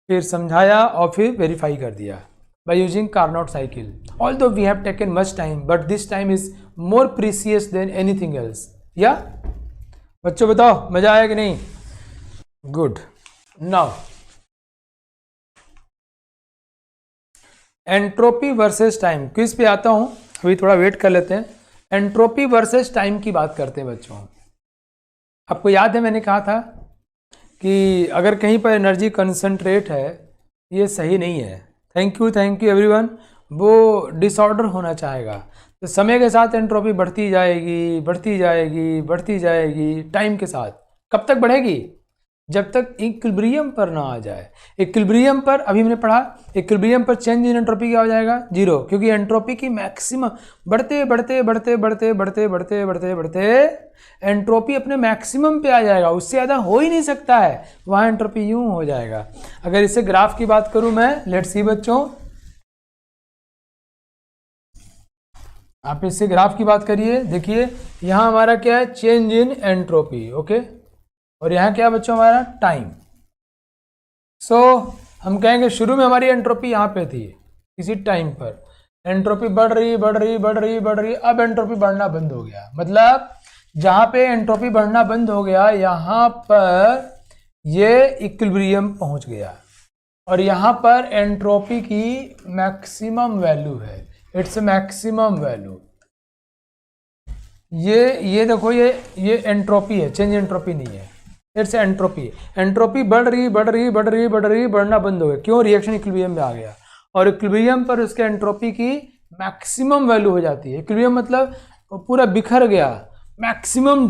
फिर समझाया और फिर वेरीफाई कर दिया by using Carnot cycle. Although we have taken much time, but this time is more precious than anything else. Yeah? बच्चों बताओ मजा आया कि नहीं? Good. Now, entropy versus time quiz पे आता हूं. अभी थोड़ा वेट कर लेते हैं. एंट्रोपी वर्सेस टाइम की बात करते हैं बच्चों. आपको याद है मैंने कहा था कि अगर कहीं पर एनर्जी कंसंट्रेट है, ये सही नहीं है. Thank you everyone. वो डिसऑर्डर होना चाहेगा, तो समय के साथ एंट्रोपी बढ़ती जाएगी बढ़ती जाएगी बढ़ती जाएगी टाइम के साथ. कब तक बढ़ेगी? जब तक इक्विलिब्रियम पर ना आ जाए. इक्विलिब्रियम पर अभी मैंने पढ़ा, इक्विलिब्रियम पर चेंज इन एंट्रोपी क्या हो जाएगा? 0, क्योंकि एंट्रोपी की मैक्सिमम बढ़ते बढ़ते बढ़ते बढ़ते बढ़ते बढ़ते बढ़ते बढ़ते एंट्रोपी अपने मैक्सिमम पे आ जाएगा. उससे ज़्यादा हो ही नहीं सकता है. वहाँ एंट्रोपी यूं हो जाएगा. अगर इसे ग्राफ की बात करूं मैं, लेट्स सी बच्चों, आप इससे ग्राफ की बात करिए. देखिए यहाँ हमारा क्या है? Change in entropy. ओके, और यहाँ क्या बच्चों? हमारा टाइम. सो हम कहेंगे शुरू में हमारी एंट्रोपी यहाँ पे थी, किसी टाइम पर एंट्रोपी बढ़ रही बढ़ रही बढ़ रही बढ़ रही. अब एंट्रोपी बढ़ना बंद हो गया. मतलब जहाँ पे एंट्रोपी बढ़ना बंद हो गया, यहाँ पर ये इक्विलिब्रियम पहुँच गया और यहाँ पर एंट्रोपी की मैक्सिमम वैल्यू है. Its maximum value. ये देखो, ये एंट्रोपी है, चेंज एंट्रोपी नहीं है. It's entropy. एंट्रोपी बढ़ रही बढ़ रही बढ़ रही बढ़ रही, बढ़ना बंद हो गया. क्यों? रिएक्शन इक्विलिब्रियम में आ गया और इक्विलिब्रियम पर उसके एंट्रोपी की मैक्सिमम वैल्यू हो जाती है. इक्विलिब्रियम मतलब पूरा बिखर गया, मैक्सिमम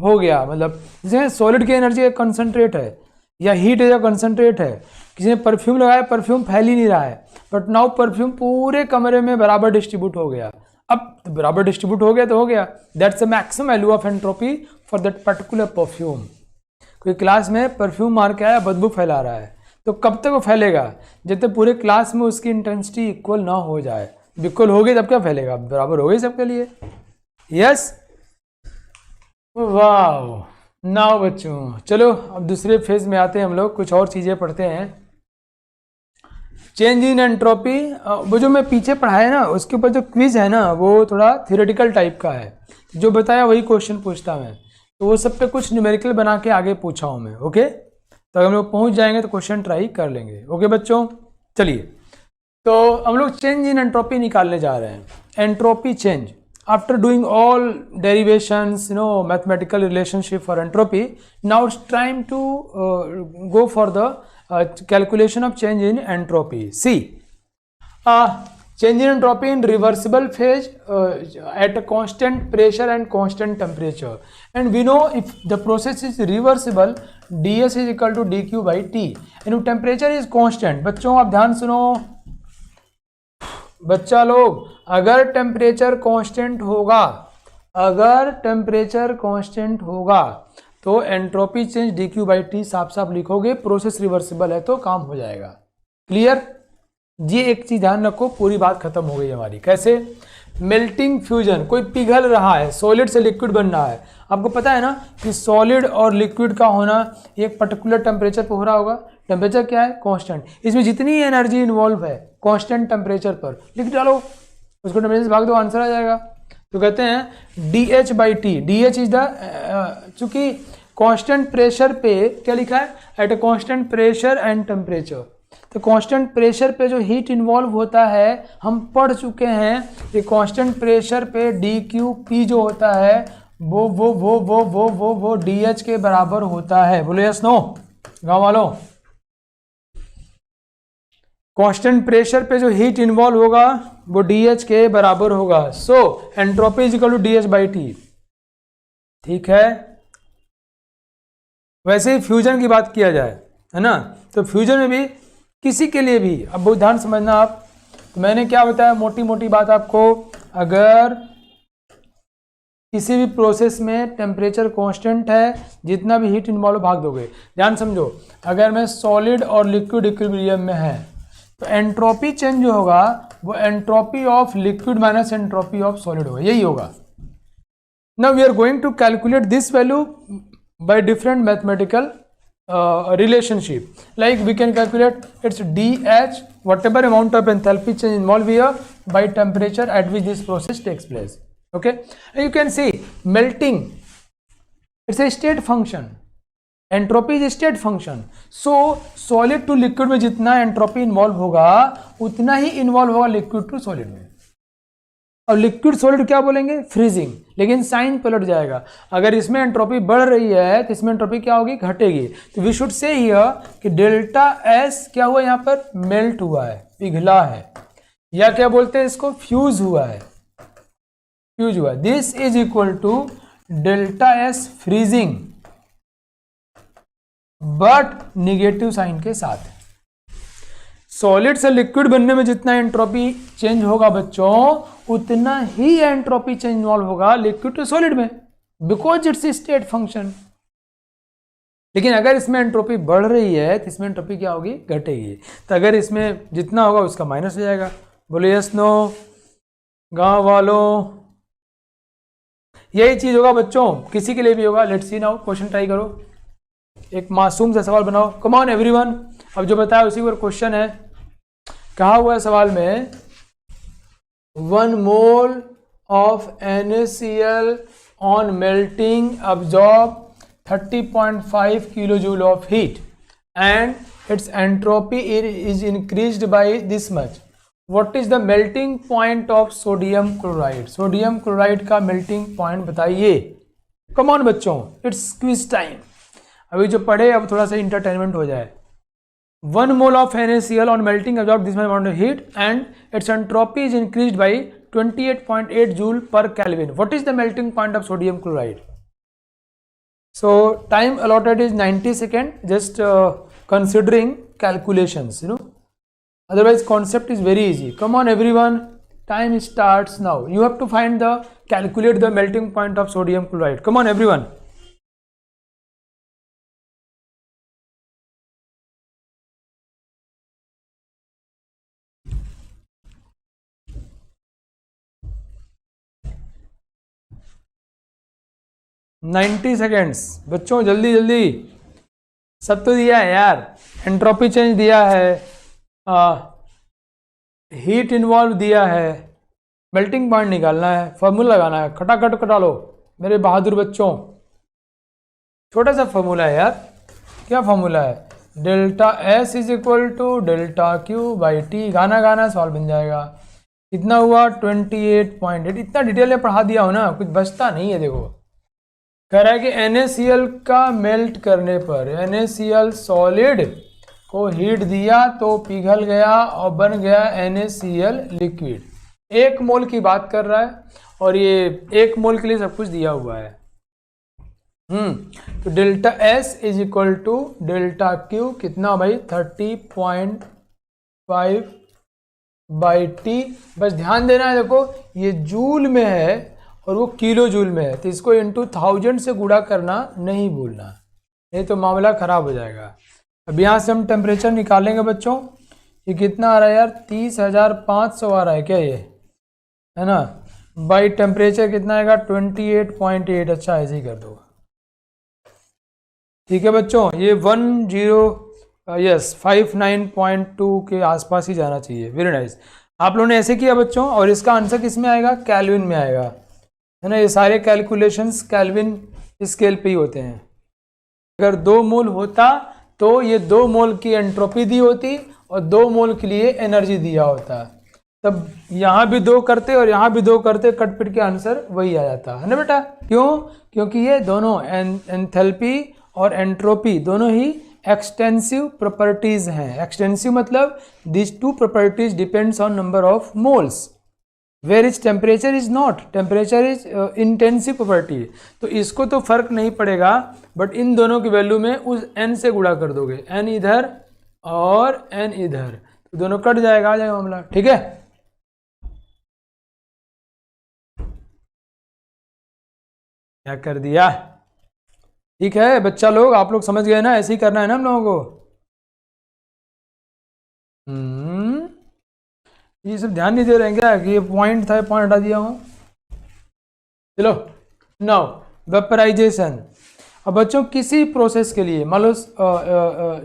हो गया. मतलब जैसे सॉलिड की एनर्जी कंसंट्रेट है या हीट है या कंसंट्रेट है. किसी ने परफ्यूम लगाया, परफ्यूम फैल ही नहीं रहा है, बट नाउ परफ्यूम पूरे कमरे में बराबर डिस्ट्रीब्यूट हो गया. अब बराबर डिस्ट्रीब्यूट हो गया तो हो गया. That's the maximum value of entropy for that particular perfume. कोई क्लास में परफ्यूम मार के आया, बदबू फैला रहा है, तो कब तक वो फैलेगा? जब तक पूरे क्लास में उसकी इंटेंसिटी इक्वल ना हो जाए. इक्वल हो गई तब क्या फैलेगा? बराबर हो गई सबके लिए. यस, वाह. नाउ बच्चों चलो अब दूसरे फेज में आते हैं हम लोग. कुछ और चीज़ें पढ़ते हैं. चेंज इन एंट्रोपी, वो जो मैं पीछे पढ़ाया ना, उसके ऊपर जो क्विज है ना, वो थोड़ा थियोरेटिकल टाइप का है. जो बताया वही क्वेश्चन पूछता मैं, तो वो सब पे कुछ न्यूमेरिकल बना के आगे पूछा हूँ मैं. ओके, तो अगर हम लोग पहुँच जाएंगे तो क्वेश्चन ट्राई कर लेंगे. ओके बच्चों, चलिए. तो हम लोग चेंज इन एंट्रोपी निकालने जा रहे हैं. Entropy change after doing all derivations, mathematical relationship for entropy, now it's time to go for the calculation of change in entropy. See, change in entropy in reversible phase at a constant pressure and constant temperature, and we know if the process is reversible, ds is equal to dq by t, and if temperature is constant. बच्चों आप ध्यान सुनो बच्चा लोग, अगर temperature constant होगा, अगर temperature constant होगा तो entropy change dq by T साफ साफ लिखोगे. प्रोसेस रिवर्सिबल है तो काम हो जाएगा. क्लियर? ये एक चीज ध्यान रखो, पूरी बात खत्म हो गई हमारी. कैसे? मेल्टिंग फ्यूजन, कोई पिघल रहा है, सॉलिड से लिक्विड बन रहा है. आपको पता है ना कि सॉलिड और लिक्विड का होना एक पर्टिकुलर टेम्परेचर पर हो रहा होगा. टेम्परेचर क्या है? कांस्टेंट. इसमें जितनी एनर्जी इन्वॉल्व है कांस्टेंट टेम्परेचर पर लिख डालो, उसको टेम्परेचर से भाग दो, आंसर आ जाएगा. तो कहते हैं D H by T. D H is the, चूंकि कांस्टेंट प्रेशर पे क्या लिखा है? Eight a constant pressure and temperature. तो कांस्टेंट प्रेशर पे जो हीट इन्वॉल्व होता है, हम पढ़ चुके हैं कि कांस्टेंट प्रेशर पे डी क्यू पी जो होता है वो डी एच के बराबर होता है. बोलो यस नो गाँव वालों. कांस्टेंट प्रेशर पे जो हीट इन्वॉल्व होगा वो डी.एच के बराबर होगा. So entropy is equal to D H by T. ठीक है. वैसे ही फ्यूजन की बात किया जाए, है ना, तो फ्यूजन में भी किसी के लिए भी, अब बहुत ध्यान समझना आप, तो मैंने क्या बताया मोटी मोटी बात आपको, अगर किसी भी प्रोसेस में टेम्परेचर कांस्टेंट है, जितना भी हीट इन्वॉल्व भाग दोगे। ध्यान समझो, अगर मैं सॉलिड और लिक्विड इक्विलिब्रियम में है तो एंट्रोपी चेंज जो होगा वो entropy of liquid minus entropy of solid होगा, यही होगा। Now we are going to calculate this value by different mathematical relationship, like we can calculate its dH, whatever amount of enthalpy change involved here by temperature at which this process takes place. Okay, and you can see melting, it's a state function, entropy is a state function. So solid to liquid में जितना entropy involve होगा उतना ही involve होगा liquid to solid में। और liquid solid क्या बोलेंगे, freezing, लेकिन साइन पलट जाएगा। अगर इसमें एंट्रोपी बढ़ रही है तो इसमें एंट्रोपी क्या होगी, घटेगी। तो वी शुड से हियर कि डेल्टा एस क्या हुआ, यहाँ पर मेल्ट हुआ है, पिघला है, या क्या बोलते हैं इसको, फ्यूज हुआ है, फ्यूज हुआ है। This is equal to delta S freezing but negative sign के साथ। सॉलिड से लिक्विड बनने में जितना एंट्रोपी चेंज होगा बच्चों उतना ही एंट्रोपी चेंज इन्वॉल्व होगा लिक्विड टू सॉलिड में, बिकॉज इट्स स्टेट फंक्शन। लेकिन अगर इसमें एंट्रोपी बढ़ रही है तो इसमें एंट्रोपी क्या होगी, घटेगी। तो अगर इसमें जितना होगा उसका माइनस हो जाएगा। बोलो यस नो गांव वालों, यही चीज होगा बच्चों, किसी के लिए भी होगा। Let's see now, question try करो, एक मासूम सा सवाल बनाओ। कम ऑन एवरीवन, अब जो बताया उसी पर क्वेश्चन है। कहा हुआ है सवाल में 1 mole of NaCl on melting absorb 30.5 kilojoule of heat and its entropy is increased by this much. What is the melting point of sodium chloride? Sodium chloride का melting point बताइए। कम ऑन बच्चों, it's quiz time. अभी जो पढ़े अब थोड़ा सा entertainment हो जाए। 1 mole of NaCl on melting absorbs this much amount of heat and its entropy is increased by 28.8 joule per Kelvin. What is the melting point of sodium chloride? So time allotted is 90 seconds, just considering calculations, you know. Otherwise concept is very easy. Come on everyone, time starts now. You have to calculate the melting point of sodium chloride. Come on everyone. Ninety seconds बच्चों, जल्दी जल्दी, सब तो दिया है यार। Entropy change दिया है, हीट इन्वॉल्व दिया है, मेल्टिंग पॉइंट निकालना है, फॉर्मूला लगाना है, खटाखट कटा लो मेरे बहादुर बच्चों। छोटा सा फॉर्मूला है यार। क्या फॉर्मूला है, delta S is equal to delta Q by T. गाना गाना सवाल बन जाएगा। कितना हुआ, 28.8। इतना डिटेल में पढ़ा दिया हो ना, कुछ बचता नहीं है। देखो कह रहा है कि NaCl का मेल्ट करने पर, NaCl सॉलिड को हीट दिया तो पिघल गया और बन गया NaCl लिक्विड। 1 मोल की बात कर रहा है और ये 1 मोल के लिए सब कुछ दिया हुआ है। तो delta S is equal to delta Q, कितना भाई, 30.5 बाई टी। बस ध्यान देना है, देखो ये जूल में है और वो किलो जूल में है, तो इसको इंटू 1000 से गुणा करना नहीं भूलना, नहीं तो मामला खराब हो जाएगा। अब यहाँ से हम टेम्परेचर निकालेंगे बच्चों। ये कितना आ रहा है यार, 30,500 आ रहा है क्या ये, है ना। बाई टेम्परेचर कितना आएगा, 28.8। अच्छा ऐसे ही कर दो, ठीक है बच्चों। ये 59.2 के आसपास ही जाना चाहिए। वेरी नाइस, आप लोगों ने ऐसे किया बच्चों। और इसका आंसर किस में आएगा, केल्विन में आएगा, है ना। ये सारे कैलकुलेशंस केल्विन स्केल पे ही होते हैं। अगर 2 मोल होता तो ये 2 मोल की एंट्रोपी दी होती और 2 मोल के लिए एनर्जी दिया होता, तब यहाँ भी 2 करते और यहाँ भी 2 करते, कट पिट के आंसर वही आ जाता, है ना बेटा। क्यों, क्योंकि ये दोनों एंथैल्पी और एंट्रोपी दोनों ही एक्सटेंसिव प्रॉपर्टीज हैं। एक्सटेंसिव मतलब this 2 properties depends on number of moles, where is temperature is not, temperature is intensive property। तो इसको तो फर्क नहीं पड़ेगा, बट इन दोनों की वैल्यू में उस n से गुणा कर दोगे, n इधर और n इधर, तो दोनों कट जाएगा, आ जाएगा मामला, ठीक है। क्या कर दिया। ठीक है बच्चा लोग, आप लोग समझ गए ना, ऐसे ही करना है ना हम लोगों को। ये सब ध्यान नहीं दे रहे हैं क्या कि ये पॉइंट था, पॉइंट हटा दिया हूँ। चलो नाउ वेपराइजेशन। अब बच्चों किसी प्रोसेस के लिए मान लो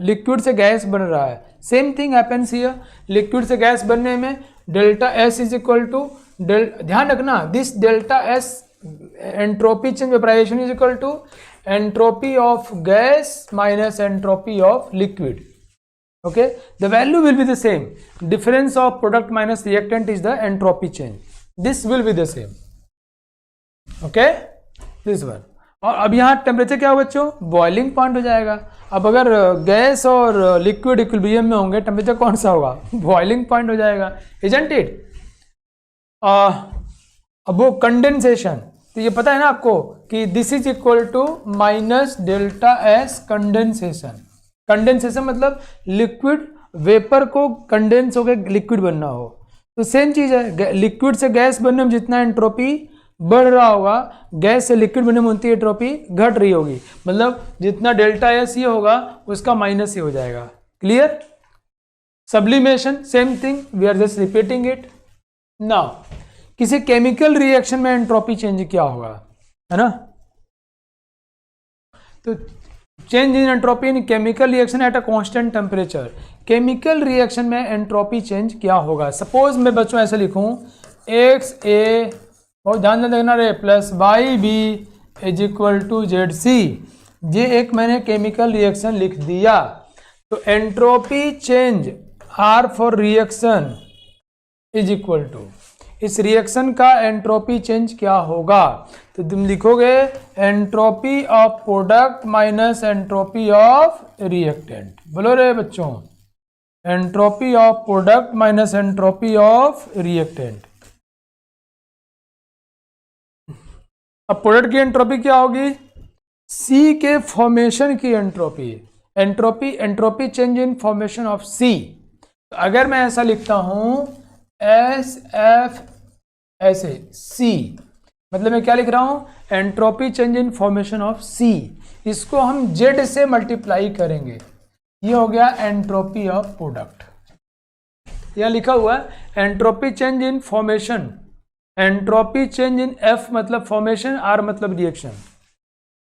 लिक्विड से गैस बन रहा है, same thing happens here. Liquid से गैस बनने में delta S is equal to ध्यान रखना this delta S entropy change vaporization is equal to entropy of gas minus entropy of liquid. Okay, the value will be the same. Difference of product minus reactant is the entropy change. This will be the same. Okay, this one. और अब यहाँ temperature क्या होगा बच्चों, boiling point हो जाएगा। अब अगर गैस और लिक्विड इक्विलिब्रियम में होंगे टेम्परेचर कौन सा होगा, बॉइलिंग पॉइंट हो जाएगा, इजंट इट। अब वो कंडेंसेशन, तो ये पता है ना आपको कि this is equal to minus delta S condensation. Condensation मतलब लिक्विड वेपर को कंडेंस होकर लिक्विड बनना हो, तो सेम चीज है। लिक्विड से गैस बनने में जितना एंट्रोपी बढ़ रहा होगा, गैस से लिक्विड बनने में उतनी एंट्रोपी घट रही होगी। मतलब जितना डेल्टा एस ये होगा उसका माइनस ही हो जाएगा। Clear. Sublimation same thing, we are just repeating it. Now किसी केमिकल रिएक्शन में एंट्रोपी चेंज क्या होगा, है ना। तो change in entropy in chemical reaction at a constant temperature. Chemical reaction में एंट्रोपी चेंज क्या होगा। सपोज मैं बच्चों ऐसे लिखूं एक्स ए, बहुत ध्यान से देखना रे, plus Y B is equal to Z C. ये एक मैंने केमिकल रिएक्शन लिख दिया, तो entropy change R for reaction is equal to, इस रिएक्शन का एंट्रोपी चेंज क्या होगा, तो तुम लिखोगे entropy of product minus entropy of reactant. बोलो रे बच्चों, entropy of product minus entropy of reactant. अब प्रोडक्ट की एंट्रोपी क्या होगी, सी के फॉर्मेशन की entropy, entropy change in formation of सी। तो अगर मैं ऐसा लिखता हूं एस एफ ऐसे सी, मतलब मैं क्या लिख रहा हूं, entropy change in formation of C. इसको हम जेड से मल्टीप्लाई करेंगे, ये हो गया एंट्रोपी ऑफ प्रोडक्ट। यह लिखा हुआ है entropy change in formation, entropy change in F मतलब फॉर्मेशन, आर मतलब रिएक्शन।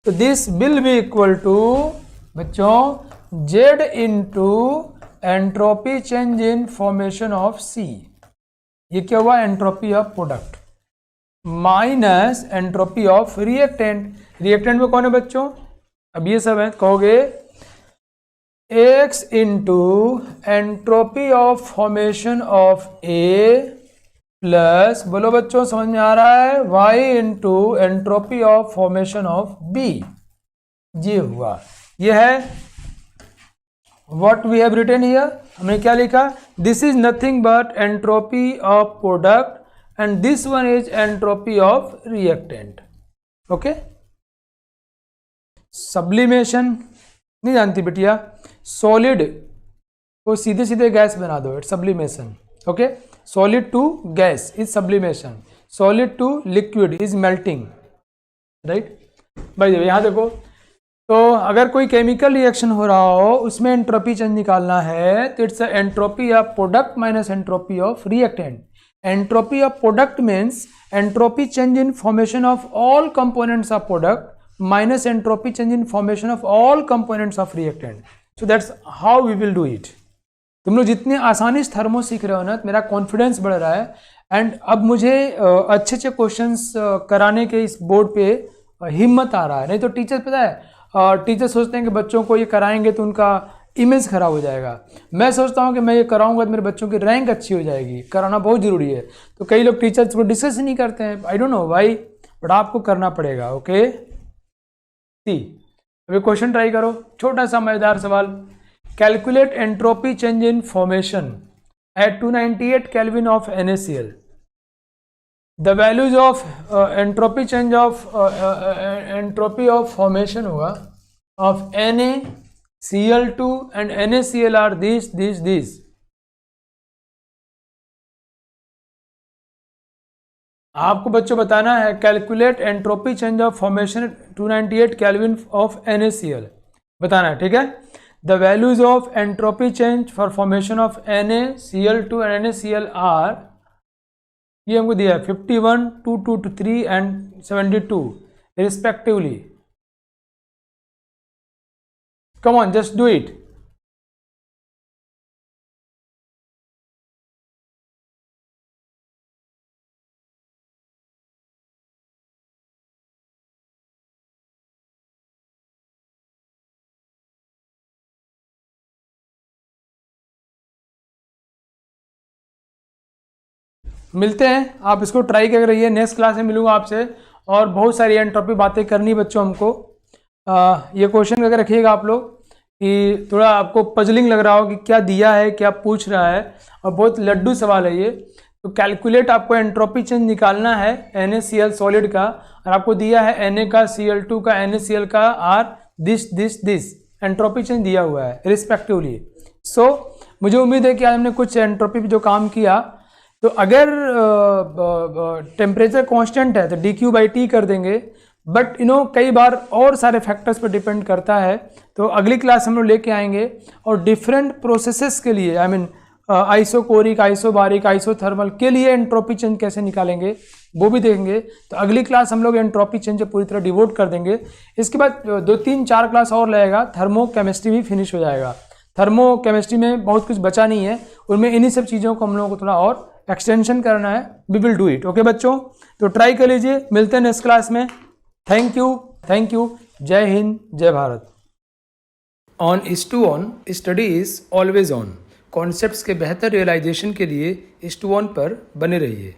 तो this will be equal to बच्चों Z into entropy change in formation of C. ये क्या हुआ, entropy of product minus entropy of reactant. Reactant में कौन है बच्चों, अब ये सब है, कहोगे X into entropy of formation of A plus, बोलो बच्चों समझ में आ रहा है, Y into entropy of formation of B. ये हुआ, ये है what we have written here। हमने क्या लिखा, this is nothing but entropy of product and this one is entropy of reactant। okay, sublimation नहीं जानती बिटिया, सॉलिड को सीधे सीधे गैस बना दो, it's sublimation. Okay, solid to gas is sublimation, solid to liquid is melting, right. भाई यहाँ देखो, तो अगर कोई केमिकल रिएक्शन हो रहा हो उसमें एंट्रोपी चेंज निकालना है, तो it's entropy of product minus entropy of reactant. Entropy of product means entropy change in formation of all components of product minus entropy change in formation of all components of reactant. So that's how we will do it. तुम लोग जितने आसानी से thermo सीख रहे हो ना, मेरा कॉन्फिडेंस बढ़ रहा है। एंड अब मुझे अच्छे अच्छे क्वेश्चंस कराने के इस बोर्ड पे हिम्मत आ रहा है। नहीं तो टीचर पता है, टीचर सोचते हैं कि बच्चों को ये कराएंगे तो उनका इमेज खराब हो जाएगा। मैं सोचता हूँ कि मैं ये कराऊंगा तो मेरे बच्चों की रैंक अच्छी हो जाएगी, कराना बहुत ज़रूरी है। तो कई लोग टीचर्स को डिस्कस नहीं करते हैं, I don't know why, but आपको करना पड़ेगा। ओके, सी अभी क्वेश्चन ट्राई करो, छोटा सा मजेदार सवाल। Calculate entropy change in formation at 298 kelvin of NaCl। The values of entropy change of entropy of formation होगा of NaCl2 and NaCl are these। आपको बच्चों बताना है calculate entropy change of formation 298 kelvin of NaCl बताना है, ठीक है। The values of entropy change for formation of NaCl2 and NaCl are, ये हमको दिया है 51, 223 and 72 respectively. Come on, just do it. मिलते हैं, आप इसको ट्राई कर रहिए। नेक्स्ट क्लास में मिलूंगा आपसे और बहुत सारी एंट्रोपी बातें करनी बच्चों हमको। ये क्वेश्चन अगर रखिएगा आप लोग कि थोड़ा आपको पजलिंग लग रहा हो कि क्या दिया है, क्या पूछ रहा है, और बहुत लड्डू सवाल है ये। तो कैलकुलेट आपको एंट्रोपी चेंज निकालना है NaCl सॉलिड का, और आपको दिया है Na का, Cl2 का, NaCl का, आर दिस एंट्रोपी चेंज दिया हुआ है रिस्पेक्टिवली। सो मुझे उम्मीद है कि आज हमने कुछ एंट्रोपी पे जो काम किया, तो अगर टेम्परेचर कांस्टेंट है तो dQ/T कर देंगे, बट कई बार और सारे फैक्टर्स पर डिपेंड करता है। तो अगली क्लास हम लोग लेके आएंगे और डिफरेंट प्रोसेसेस के लिए, I mean isochoric, isobaric, isothermal के लिए एंट्रोपी चेंज कैसे निकालेंगे वो भी देखेंगे। तो अगली क्लास हम लोग एंट्रोपी चेंज पूरी तरह डिवोट कर देंगे। इसके बाद 2, 3, 4 क्लास और लगेगा, थर्मो केमिस्ट्री भी फिनिश हो जाएगा। थर्मो केमिस्ट्री में बहुत कुछ बचा नहीं है, उनमें इन्हीं सब चीज़ों को हम लोगों को थोड़ा और एक्सटेंशन करना है। We will do it. Okay बच्चों, तो ट्राई कर लीजिए। मिलते हैं नेक्स्ट क्लास में। Thank you. जय हिंद, जय Bharat. On IS2ON study is always on. Concepts के बेहतर रियलाइजेशन के लिए IS2ON पर बने रहिए।